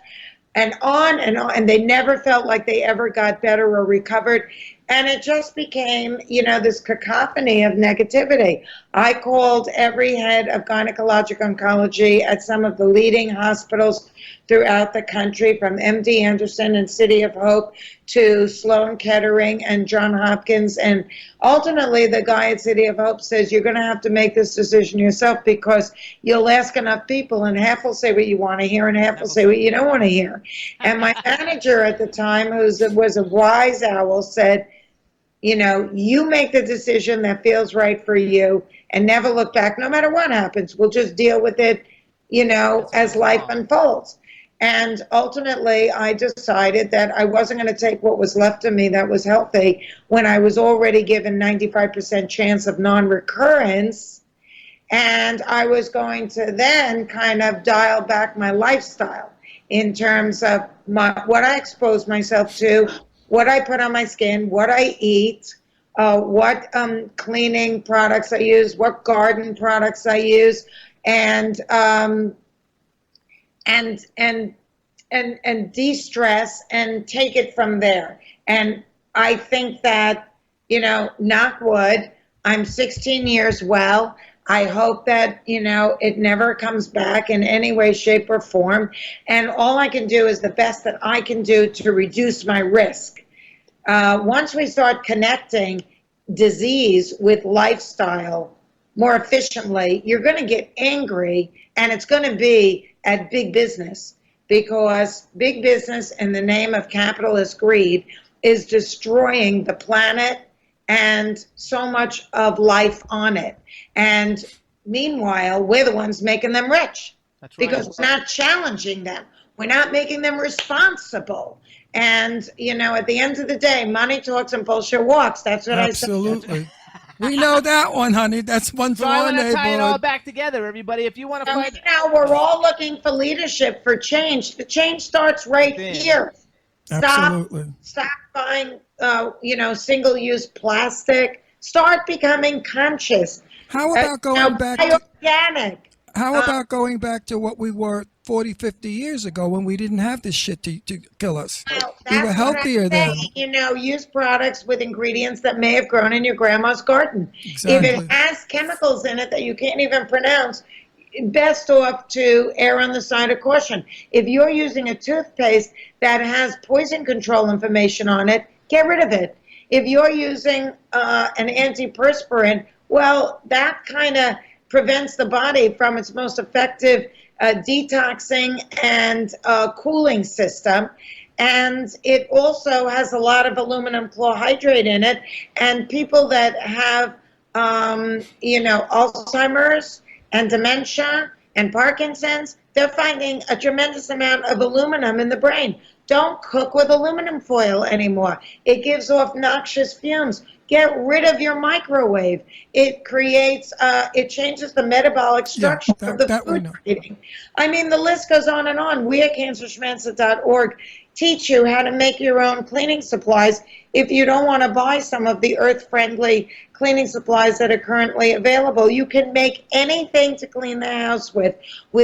And on and on. And they never felt like they ever got better or recovered. And it just became, this cacophony of negativity. I called every head of gynecologic oncology at some of the leading hospitals throughout the country, from MD Anderson and City of Hope to Sloan Kettering and John Hopkins. And ultimately, the guy at City of Hope says, you're going to have to make this decision yourself, because you'll ask enough people and half will say what you want to hear and half will say what you don't want to hear. And my manager at the time, who was a wise owl, said, you make the decision that feels right for you and never look back, no matter what happens. We'll just deal with it, as life unfolds. And ultimately, I decided that I wasn't going to take what was left of me that was healthy when I was already given 95% chance of non-recurrence. And I was going to then kind of dial back my lifestyle in terms of what I expose myself to, what I put on my skin, what I eat, what cleaning products I use, what garden products I use, and de-stress and take it from there. And I think that, knock wood, I'm 16 years well. I hope that, it never comes back in any way, shape, or form. And all I can do is the best that I can do to reduce my risk. Once we start connecting disease with lifestyle more efficiently, you're going to get angry, and it's going to be at big business, because big business, in the name of capitalist greed, is destroying the planet and so much of life on it. And meanwhile, we're the ones making them rich. That's right. Because we're not challenging them. We're not making them responsible. And, at the end of the day, money talks and bullshit walks. That's what I said. Absolutely. We know that one, honey. That's one for our neighborhood. Tie it all back together, everybody. If you want to find... we're all looking for leadership, for change. The change starts right here. Absolutely. Stop buying, single-use plastic. Start becoming conscious. How about going back to organic? How about going back to what we were 40, 50 years ago when we didn't have this shit to kill us? We were healthier then. Use products with ingredients that may have grown in your grandma's garden. Exactly. If it has chemicals in it that you can't even pronounce, best off to err on the side of caution. If you're using a toothpaste that has poison control information on it, get rid of it. If you're using an antiperspirant, well, that kind of prevents the body from its most effective detoxing and cooling system. And it also has a lot of aluminum chlorhydrate in it. And people that have, Alzheimer's and dementia and Parkinson's, They're finding a tremendous amount of aluminum in the brain. Don't cook with aluminum foil anymore. It gives off noxious fumes. Get rid of your microwave. It creates, it changes the metabolic structure of the food you're eating. I mean, the list goes on and on. We at cancerschmancer.org teach you how to make your own cleaning supplies if you don't want to buy some of the earth-friendly cleaning supplies that are currently available. You can make anything to clean the house with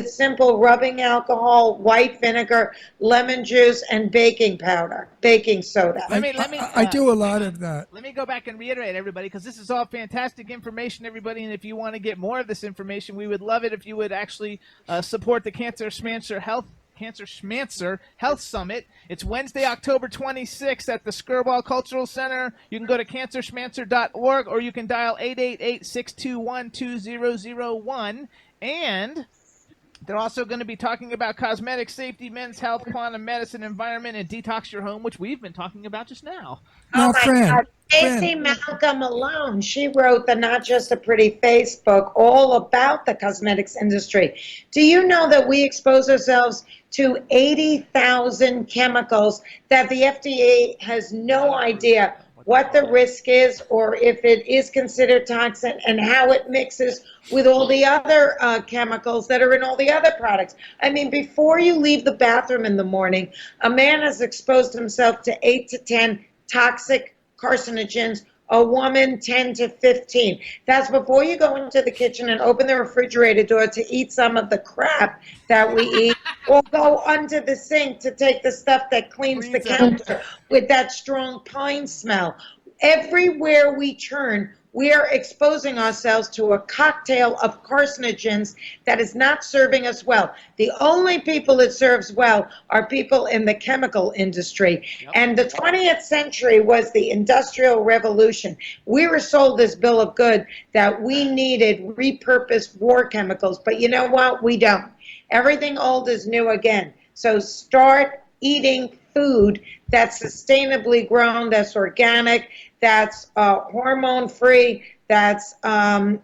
simple rubbing alcohol, white vinegar, lemon juice, and baking powder, baking soda. I do a lot of that. Let me go back and reiterate, everybody, because this is all fantastic information, everybody. And if you want to get more of this information, we would love it if you would actually support the Cancer Schmancer Health Summit. It's Wednesday, October 26th at the Skirball Cultural Center. You can go to cancerschmancer.org or you can dial 888-621-2001. And they're also going to be talking about cosmetic safety, men's health, quantum medicine, environment, and detox your home, which we've been talking about just now. Now, Fran. Stacey Malcolm alone, she wrote the Not Just a Pretty Face book all about the cosmetics industry. Do you know that we expose ourselves to 80,000 chemicals that the FDA has no idea what the risk is or if it is considered toxic and how it mixes with all the other chemicals that are in all the other products? I mean, before you leave the bathroom in the morning, a man has exposed himself to 8 to 10 toxic carcinogens, a woman 10 to 15. That's before you go into the kitchen and open the refrigerator door to eat some of the crap that we eat, or go under the sink to take the stuff that cleans the counter with that strong pine smell. Everywhere we turn, we are exposing ourselves to a cocktail of carcinogens that is not serving us well. The only people it serves well are people in the chemical industry. And the 20th century was the Industrial Revolution. We were sold this bill of goods that we needed repurposed war chemicals, but you know what? We don't. Everything old is new again. So start eating food that's sustainably grown, that's organic, that's hormone-free, that's non-GMO,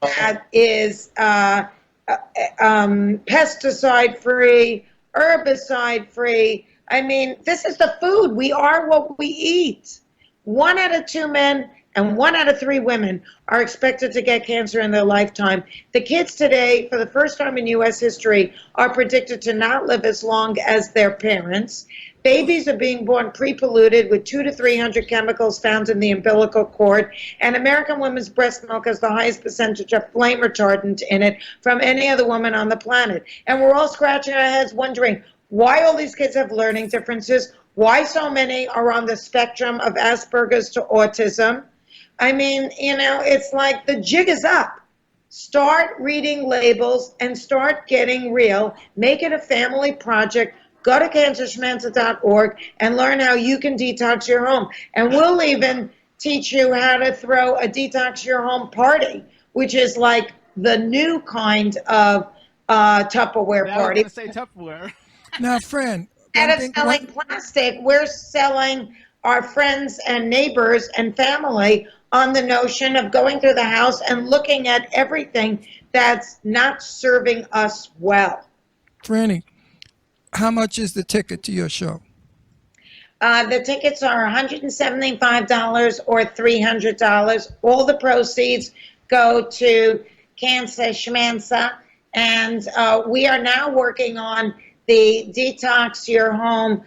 that is pesticide-free, herbicide-free. I mean, this is the food. We are what we eat. 1 out of 2 men and 1 out of 3 women are expected to get cancer in their lifetime. The kids today, for the first time in U.S. history, are predicted to not live as long as their parents. Babies are being born pre-polluted with 200 to 300 chemicals found in the umbilical cord. And American women's breast milk has the highest percentage of flame retardant in it from any other woman on the planet. And we're all scratching our heads wondering why all these kids have learning differences, why so many are on the spectrum of Asperger's to autism. I mean, you know, it's like the jig is up. Start reading labels and start getting real. Make it a family project. Go to cancerschmancer.org and learn how you can detox your home. And we'll even teach you how to throw a detox your home party, which is like the new kind of Tupperware party. I was going to say Tupperware. Now, Fran. Instead of selling plastic, we're selling our friends and neighbors and family on the notion of going through the house and looking at everything that's not serving us well. Franny, how much is the ticket to your show? The tickets are $175 or $300. All the proceeds go to Cancer Schmancer, and we are now working on the Detox Your Home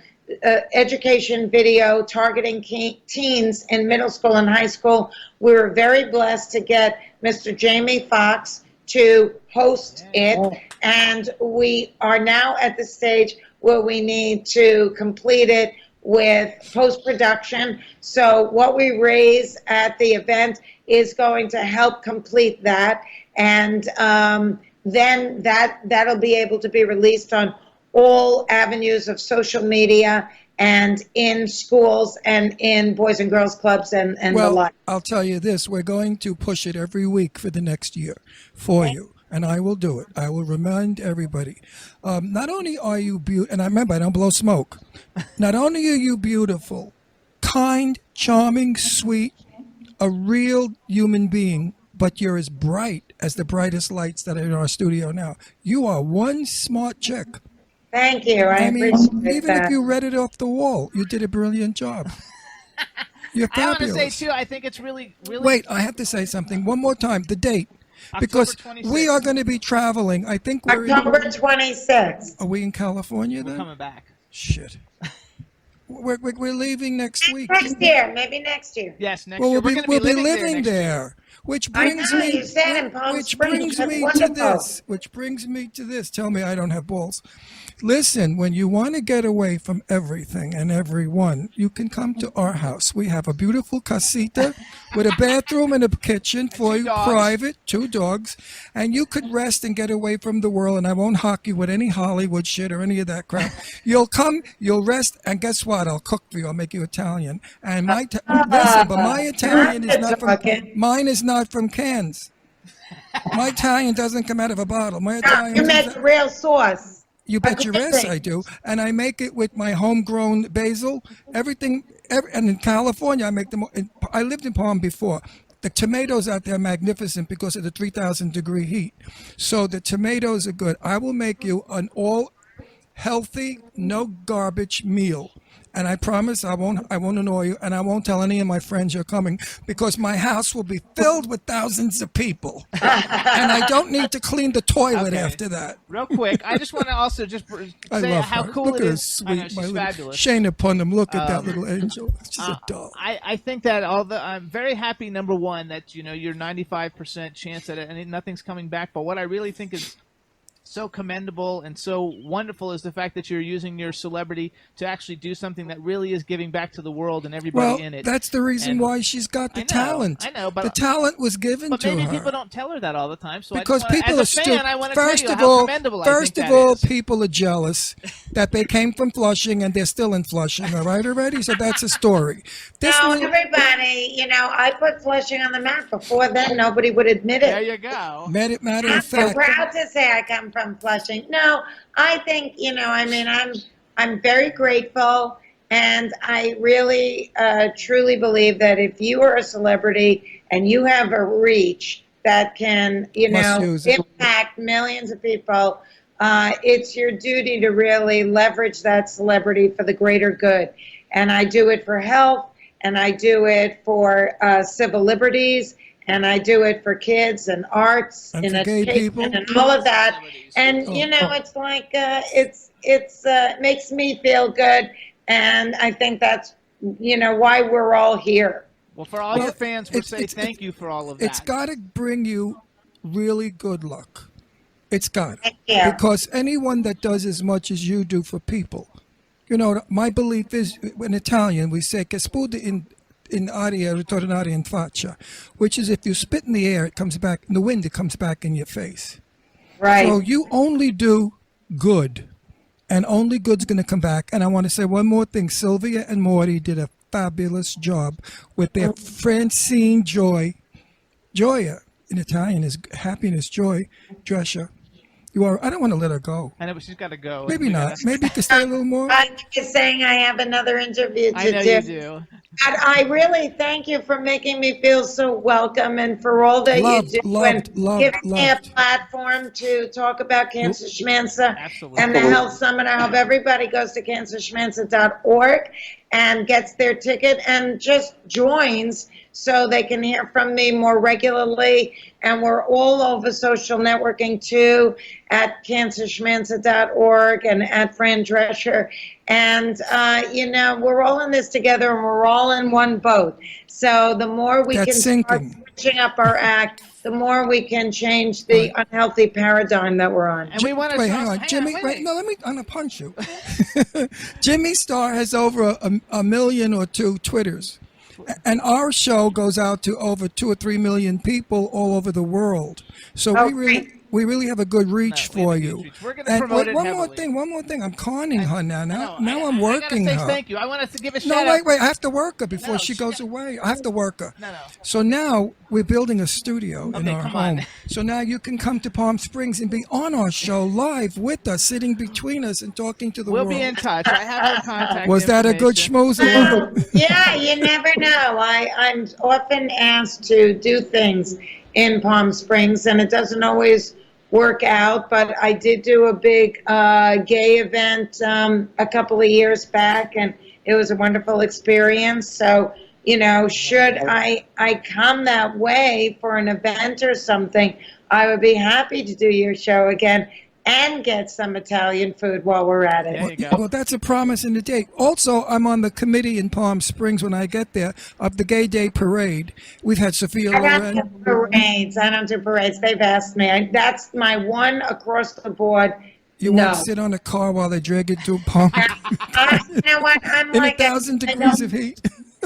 education video targeting teens in middle school and high school. We were very blessed to get Mr. Jamie Foxx to host it, and we are now at the stage where we need to complete it with post-production. So what we raise at the event is going to help complete that, and then that'll be able to be released on all avenues of social media and in schools and in boys and girls clubs and the like. I'll tell you this, we're going to push it every week for the next year for you, and I will do it. I will remind everybody. Not only are you beautiful, and I remember I don't blow smoke, not only are you beautiful, kind, charming, sweet, a real human being, but you're as bright as the brightest lights that are in our studio now. You are one smart chick. Thank you. I mean, appreciate even that. if you read it off the wall, you did a brilliant job. You're I want fabulous. to say too, I think it's really. Wait, I have to say something one more time. The date. October Because 26th. we are going to be traveling. I think we're October 26th. Are we in California then? We're coming back. Shit. We're leaving next week. Next year, maybe next year. Yes, next Well, year. we'll We're be, going to we'll be be living next year. there. Which I brings know, me, you said in Palm which Springs, brings that's me to wonderful. this. Which brings me to this. Tell me I don't have balls. Listen, when you want to get away from everything and everyone, you can come to our house. We have a beautiful casita with a bathroom and a kitchen for you, dogs. private, 2 dogs, and you could rest and get away from the world. And I won't hock you with any Hollywood shit or any of that crap. You'll come, you'll rest, and guess what? I'll cook for you. I'll make you Italian. And listen, but my Italian is not from mine. Is not from cans. My Italian doesn't come out of a bottle. My Italian. You make real sauce. You bet your ass I do. And I make it with my homegrown basil. Everything. And in California, I make them. I lived in Palm before. The tomatoes out there are magnificent because of the 3,000 degree heat. So the tomatoes are good. I will make you an all healthy, no garbage meal. And I promise I won't annoy you, and I won't tell any of my friends you're coming, because my house will be filled with thousands of people. And I don't need to clean the toilet after that. Real quick, I just want to also just I say love how her. cool Look it at her is. sweet, I know, my she's little fabulous. Shayna Putnam. Look at that little angel. She's a doll. I think that I'm very happy, number one, that you're 95% chance that nothing's coming back. But what I really think is so commendable and so wonderful is the fact that you're using your celebrity to actually do something that really is giving back to the world and everybody in it. That's the reason why she's got the talent. I know, but the talent was given to her. But maybe people don't tell her that all the time. So because people are stupid. First of all, people are jealous that they came from Flushing and they're still in Flushing. All right, already. So that's a story. Everybody, I put Flushing on the map. Before then, nobody would admit it. There you go. Matter of fact, I'm proud to say I come from Flushing. No, I think I'm very grateful, and I really truly believe that if you are a celebrity and you have a reach that can impact millions of people, it's your duty to really leverage that celebrity for the greater good. And I do it for health, and I do it for civil liberties, and I do it for kids and arts and education and all of that. And it's like it makes me feel good, and I think that's why we're all here. Well, for all your fans, we'll say thank you for all of that. It's got to bring you really good luck. It's got it. Yeah. Because anyone that does as much as you do for people, my belief is, in Italian, we say, che sputa in aria ritornare in faccia, which is if you spit in the air, it comes back, in the wind, it comes back in your face. Right. So you only do good, and only good's going to come back. And I want to say one more thing. Sylvia and Morty did a fabulous job with their Francine Joya, in Italian is happiness, joy, Drescher. I don't want to let her go. I know, but she's got to go. Maybe not. Maybe you could stay a little more. I'm just saying I have another interview to I know do. you do. And I really thank you for making me feel so welcome and for all that you do and giving me a platform to talk about Cancer Schmancer and the Health Summit. I hope everybody goes to cancerschmancer.org and gets their ticket and just joins so they can hear from me more regularly. And we're all over social networking too, at cancerschmancer.org and at Fran Drescher. And, we're all in this together and we're all in one boat. So the more we can start switching up our act, the more we can change the unhealthy paradigm that we're on. And we want to hang on, Jimmy. I'm gonna punch you. Jimmy Star has over a million or two Twitters, and our show goes out to over 2 or 3 million people all over the world. So we really have a good reach for you. We're going to promote it one heavily. more thing. I'm conning her now. Now I'm working her. her. Thank you. I want to give a shout out. Wait. I have to work her before she goes away. I have to work her. No. So now we're building a studio in our home. So now you can come to Palm Springs and be on our show live with us, sitting between us and talking to the world. We'll be in touch. I have her contact Was that a good schmooze? Yeah, you never know. I'm often asked to do things in Palm Springs, and it doesn't always work out, but I did do a big gay event a couple of years back, and it was a wonderful experience. So, you know, should I come that way for an event or something, I would be happy to do your show again and get some Italian food while we're at it. There you go. Well, that's a promise and a date. Also, I'm on the committee in Palm Springs when I get there of the Gay Day Parade. We've had Sophia I don't Loren. do parades. I don't do parades. They've asked me. That's my one across the board. You No. want to sit on a car while they drag it to Palm You know what? I'm in like 1,000 degrees of heat.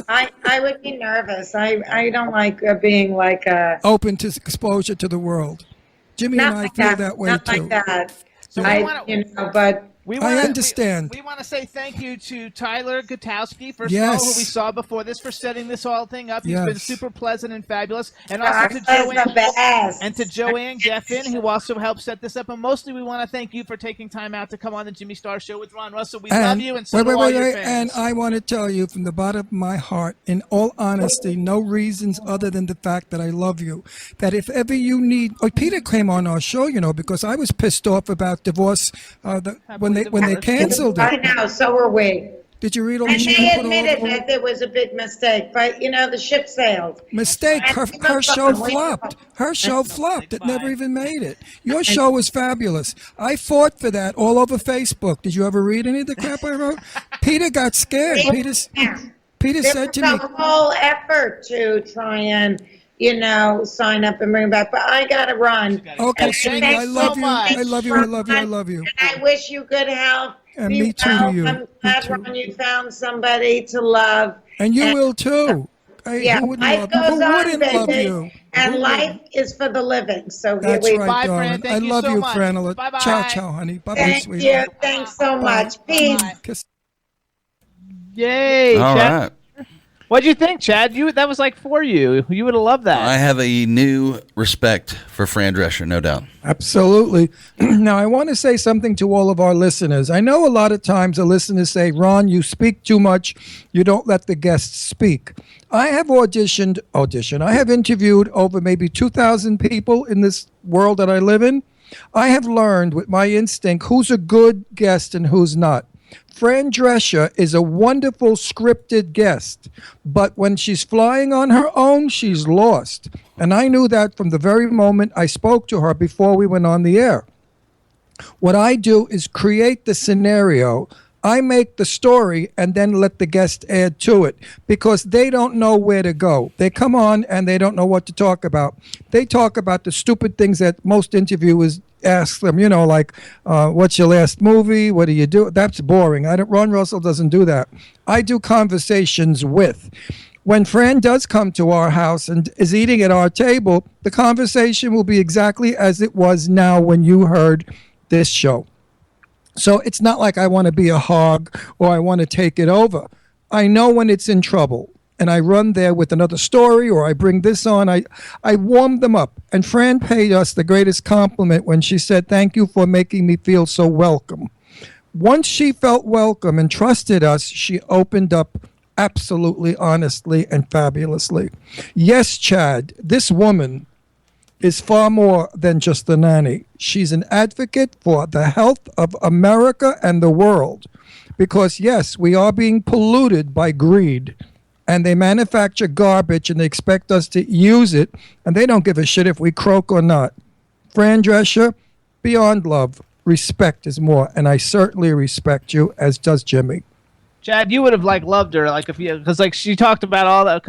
I would be nervous. I don't like being like a. Open to exposure to the world. Jimmy Not and I like feel that. that way Not too. like that. So we I, wanna- you know, but We I wanna, understand. We want to say thank you to Tyler Gutowski, first of Yes. all, who we saw before this, for setting this whole thing up. He's Yes. been super pleasant and fabulous. And also to Tyler's the Joanne, best. and to Joanne Geffen, who also helped set this up. And mostly we want to thank you for taking time out to come on the Jimmy Star Show with Ron Russell. We love you, and so do all your And fans. I want to tell you from the bottom of my heart, in all honesty, no reasons other than the fact that I love you, that if ever you need, Peter came on our show, you know, because I was pissed off about divorce when they canceled I it. know, so were we. Did you read all the And shit they they put all admitted over? that there was a big mistake, but you know, the ship sailed. Mistake. Her show flopped. Her show flopped. It never even made it. Your show was fabulous. I fought for that all over Facebook. Did you ever read any of the crap I wrote? Peter got scared. Peter There said to me, was a whole effort to try and, you know, sign up and bring it back, but I gotta run. okay, And sweetie, thanks I love so you. much. I love you. I love you. I love you. And I wish you good health. And Be me too well. to you. I'm glad, Me too. Ron, you found somebody to love. And you will too. Yeah, who wouldn't life love, goes who on, wouldn't love baby. you? And Who life is for the living. So here That's we right, Bye, darling. Fran. Thank I you love so you, much. Franela. Bye-bye. Ciao, ciao, honey. Bye, bye, Thank sweetie. you. Thanks so much. Peace. Kiss. Yay! All Chad. right. What'd you think, Chad? That was like for you. You would have loved that. I have a new respect for Fran Drescher, no doubt. Absolutely. Now, I want to say something to all of our listeners. I know a lot of times the listeners say, Ron, you speak too much. You don't let the guests speak. I have I have interviewed over maybe 2,000 people in this world that I live in. I have learned with my instinct who's a good guest and who's not. Fran Drescher is a wonderful scripted guest, but when she's flying on her own, she's lost. And I knew that from the very moment I spoke to her before we went on the air. What I do is create the scenario. I make the story and then let the guest add to it because they don't know where to go. They come on and they don't know what to talk about. They talk about the stupid things that most interviewers ask them, you know, like, what's your last movie? What do you do? That's boring. Ron Russell doesn't do that. I do conversations with. When Fran does come to our house and is eating at our table, the conversation will be exactly as it was now when you heard this show. So it's not like I want to be a hog or I want to take it over. I know when it's in trouble and I run there with another story or I bring this on. I warm them up. And Fran paid us the greatest compliment when she said, thank you for making me feel so welcome. Once she felt welcome and trusted us, she opened up absolutely, honestly, and fabulously. Yes, Chad, this woman is far more than just a nanny. She's an advocate for the health of America and the world. Because, yes, we are being polluted by greed. And they manufacture garbage and they expect us to use it. And they don't give a shit if we croak or not. Fran Drescher, beyond love, respect is more. And I certainly respect you, as does Jimmy. Chad, you would have loved her, because she talked about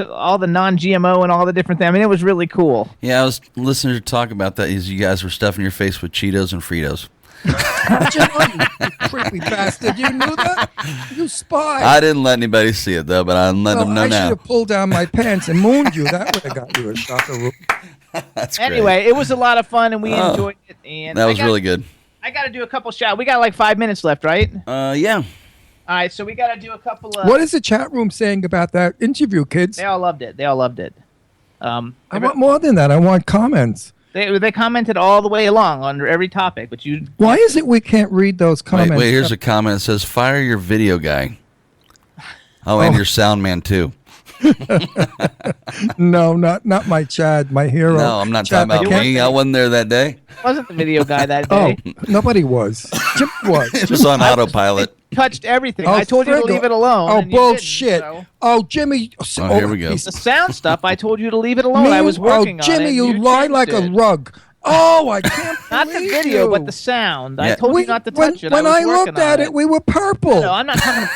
all the non-GMO and all the different things. I mean, it was really cool. Yeah, I was listening to talk about that as you guys were stuffing your face with Cheetos and Fritos. You creepy bastard. You knew that? You spy. I didn't let anybody see it, though, but I'm letting them know I now. should have pulled down my pants and mooned you. That would have got you a shocker. That's great. Anyway, it was a lot of fun, and we enjoyed it. And that was really good. I got to do a couple shots. We got 5 minutes left, right? Yeah. All right, so we got to do a couple of... What is the chat room saying about that interview, kids? They all loved it. I want more than that. I want comments. They commented all the way along under every topic, but you... Why is it we can't read those comments? Wait, here's a comment that says, fire your video guy. Oh, and your sound man, too. No, not my Chad, my hero. No, I'm not Chad, talking about me. I wasn't there that day. Wasn't the video guy that day? Oh, nobody was. Jim was. It was on autopilot. Touched everything. Oh, I told you to Frigga. leave it alone. Oh, and you bullshit. didn't, so. Oh, Jimmy. Oh, here we go. The sound stuff, I told you to leave it alone. I was working on it. Jimmy, you and lie changed like a it. rug. Oh, I can't Not the believe video, you. but the sound. I Yeah. told you not to touch it. When I I was looked working at on it, we were purple. No, I'm not talking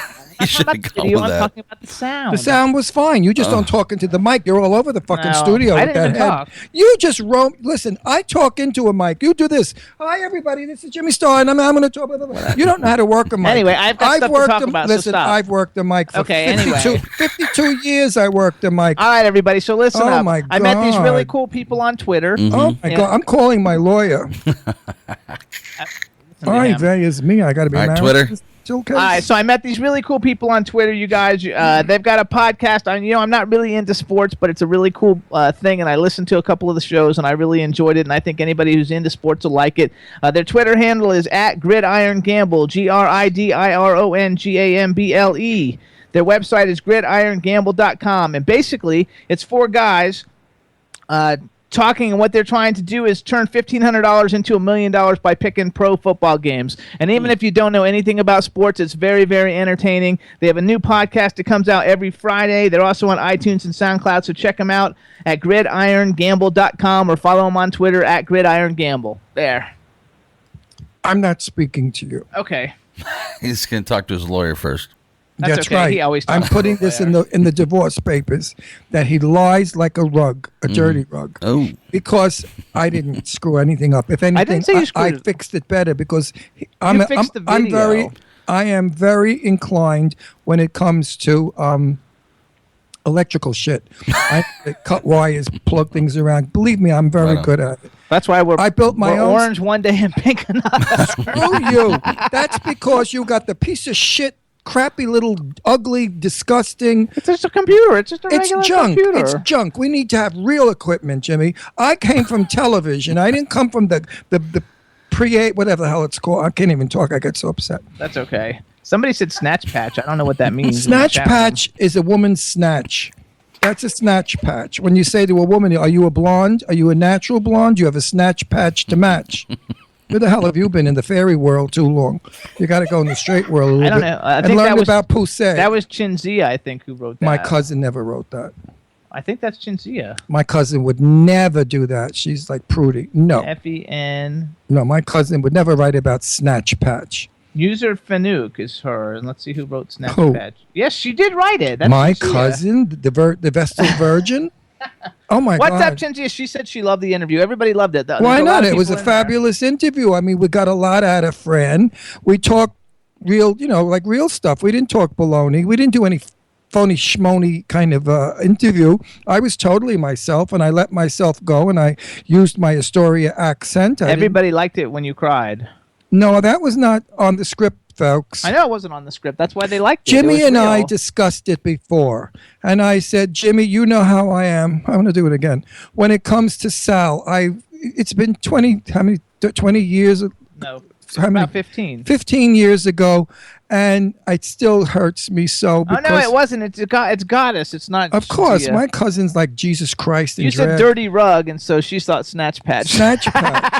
should about have the gone video. with I'm that. talking about the sound. The sound was fine. You just don't talk into the mic. You're all over the fucking No, studio I with didn't that even head. talk. You just roam. Listen, I talk into a mic. You do this. Hi, everybody. This is Jimmy Starr, and I'm going to talk. Blah, blah, blah. You don't know how to work a mic. Anyway, I've got stuff to worked talk about, so Listen, stop. I've worked the mic for Okay, 52, anyway. 52 years. I worked the mic. All right, everybody. So listen Oh, up. my I met these really God. cool people on Twitter. Oh my God! I'm calling my lawyer. All right, there is me. I got to be All right, married. Twitter. It's okay. All right, so I met these really cool people on Twitter, you guys. They've got a podcast. I'm not really into sports, but it's a really cool thing, and I listened to a couple of the shows, and I really enjoyed it, and I think anybody who's into sports will like it. Their Twitter handle is @GridironGamble, GridironGamble. Their website is gridirongamble.com, and basically, it's four guys talking, and what they're trying to do is turn $1,500 into $1 million by picking pro football games. And even if you don't know anything about sports, it's very, very entertaining. They have a new podcast that comes out every Friday. They're also on iTunes and SoundCloud, so check them out at gridirongamble.com or follow them on Twitter at gridirongamble. There. I'm not speaking to you. Okay. He's going to talk to his lawyer first. That's okay. right. He always I'm talks to putting the this lawyer. in the divorce papers that he lies like a rug, a dirty rug. Oh. Because I didn't screw anything up. If anything, didn't say you screwed I it. fixed it better because You fixed the video. I am very inclined when it comes to electrical shit. I cut wires, plug things around. Believe me, I'm very Right on. good at it. That's why I built my we're own. orange one day and pink another. Screw you. That's because you got the piece of shit, crappy little, ugly, disgusting. It's just a computer. It's just a It's regular junk. computer. It's junk. We need to have real equipment, Jimmy. I came from television. I didn't come from the pre whatever the hell it's called. I can't even talk. I get so upset. That's okay. Somebody said snatch patch. I don't know what that means. Snatch patch is a woman's snatch. That's a snatch patch. When you say to a woman, "Are you a blonde? Are you a natural blonde? You have a snatch patch to match." Where the hell have you been in the fairy world too long? You got to go in the straight world a little I don't bit know. I and think learn that was, about Poussey. That was Chinzia, I think, who wrote that. My cousin never wrote that. I think that's Chinzia. My cousin would never do that. She's like prudy. No, F-E-N. no, my cousin would never write about snatch patch. User Fanuc is her, and let's see who wrote Snatch Who? Patch. Yes, she did write it. That's My Chinzia. cousin, the Vestal Virgin. Oh my What's God! up, Chinzia? She said she loved the interview. Everybody loved it. There's Why a lot not? of It was a people in there. fabulous interview. I mean, we got a lot out of Fran. We talked real, like real stuff. We didn't talk baloney. We didn't do any phony schmony kind of interview. I was totally myself, and I let myself go, and I used my Astoria accent. Everybody liked it when you cried. No, that was not on the script, folks. I know it wasn't on the script. That's why they liked it. Jimmy It was and I real. discussed it before, and I said, Jimmy, you know how I am. I'm going to do it again. When it comes to Sal, it's been 20 years. No, How many? about 15. 15 years ago, and it still hurts me so. Oh, no, it wasn't. It's Goddess. It's not. Of course, Chinzia. my cousin's like Jesus Christ. You said dirty rug, and so she thought Snatch Patch. Snatch patch.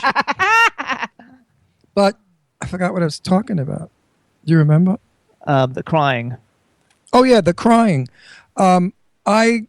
But I forgot what I was talking about. Do you remember? The crying. Oh yeah, the crying. I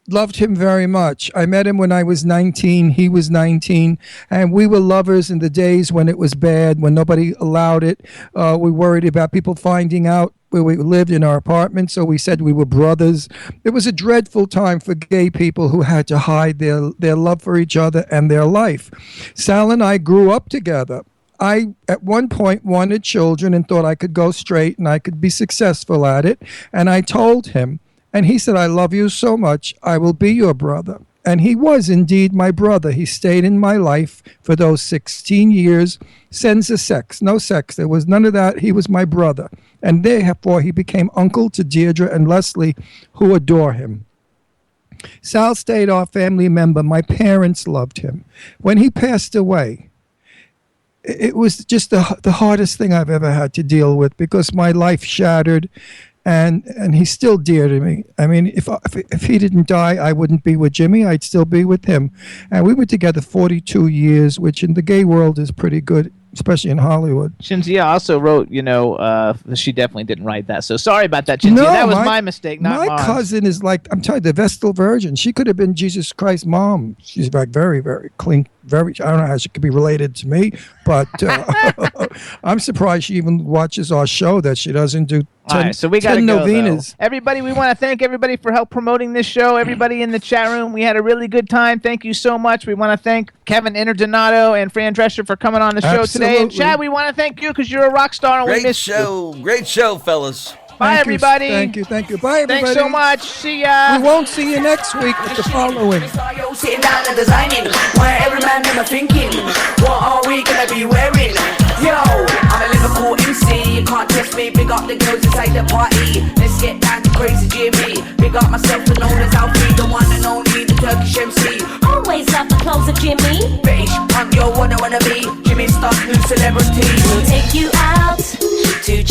loved him very much. I met him when I was 19. He was 19, and we were lovers in the days when it was bad, when nobody allowed it. We worried about people finding out where we lived in our apartment, so we said we were brothers. It was a dreadful time for gay people who had to hide their love for each other and their life. Sal and I grew up together. I, at one point, wanted children and thought I could go straight and I could be successful at it. And I told him, and he said, I love you so much, I will be your brother. And he was indeed my brother. He stayed in my life for those 16 years, sense of sex, no sex. There was none of that. He was my brother. And therefore, he became uncle to Deirdre and Leslie, who adore him. Sal stayed our family member. My parents loved him. When he passed away, it was just the hardest thing I've ever had to deal with because my life shattered. and he's still dear to me. I mean, if he didn't die, I wouldn't be with Jimmy. I'd still be with him. And we were together 42 years, which in the gay world is pretty good, especially in Hollywood. Shinzia also wrote, she definitely didn't write that. So sorry about that, Shinzia. No, that was my mistake, not my Mom's. cousin is like, I'm telling you, the Vestal Virgin. She could have been Jesus Christ's mom. She's like very, very clean. I don't know how she could be related to me, but I'm surprised she even watches our show, that she doesn't do 10, all right, so we got 10 go, novenas. Though. Everybody, we want to thank everybody for help promoting this show. Everybody in the chat room, we had a really good time. Thank you so much. We want to thank Kevin Interdonato and Fran Drescher for coming on the show today. And Chad, we want to thank you because you're a rock star and we missed you. Great show, fellas. Bye, everybody. Thank you. Bye, everybody. Thanks so much. See ya. We won't see you next week with the following. Sitting down and designing, where every man them are thinking, what are we gonna be wearing? Yo, I'm a Liverpool MC, you can't test me. Big up the girls inside the party. Let's get down to crazy Jimmy. Big up myself and known as Alfie, the one and only, the Turkish MC. Always love the clothes of Jimmy. British punk, yo, what I wanna be. Jimmy Star's new celebrity. We'll take you out to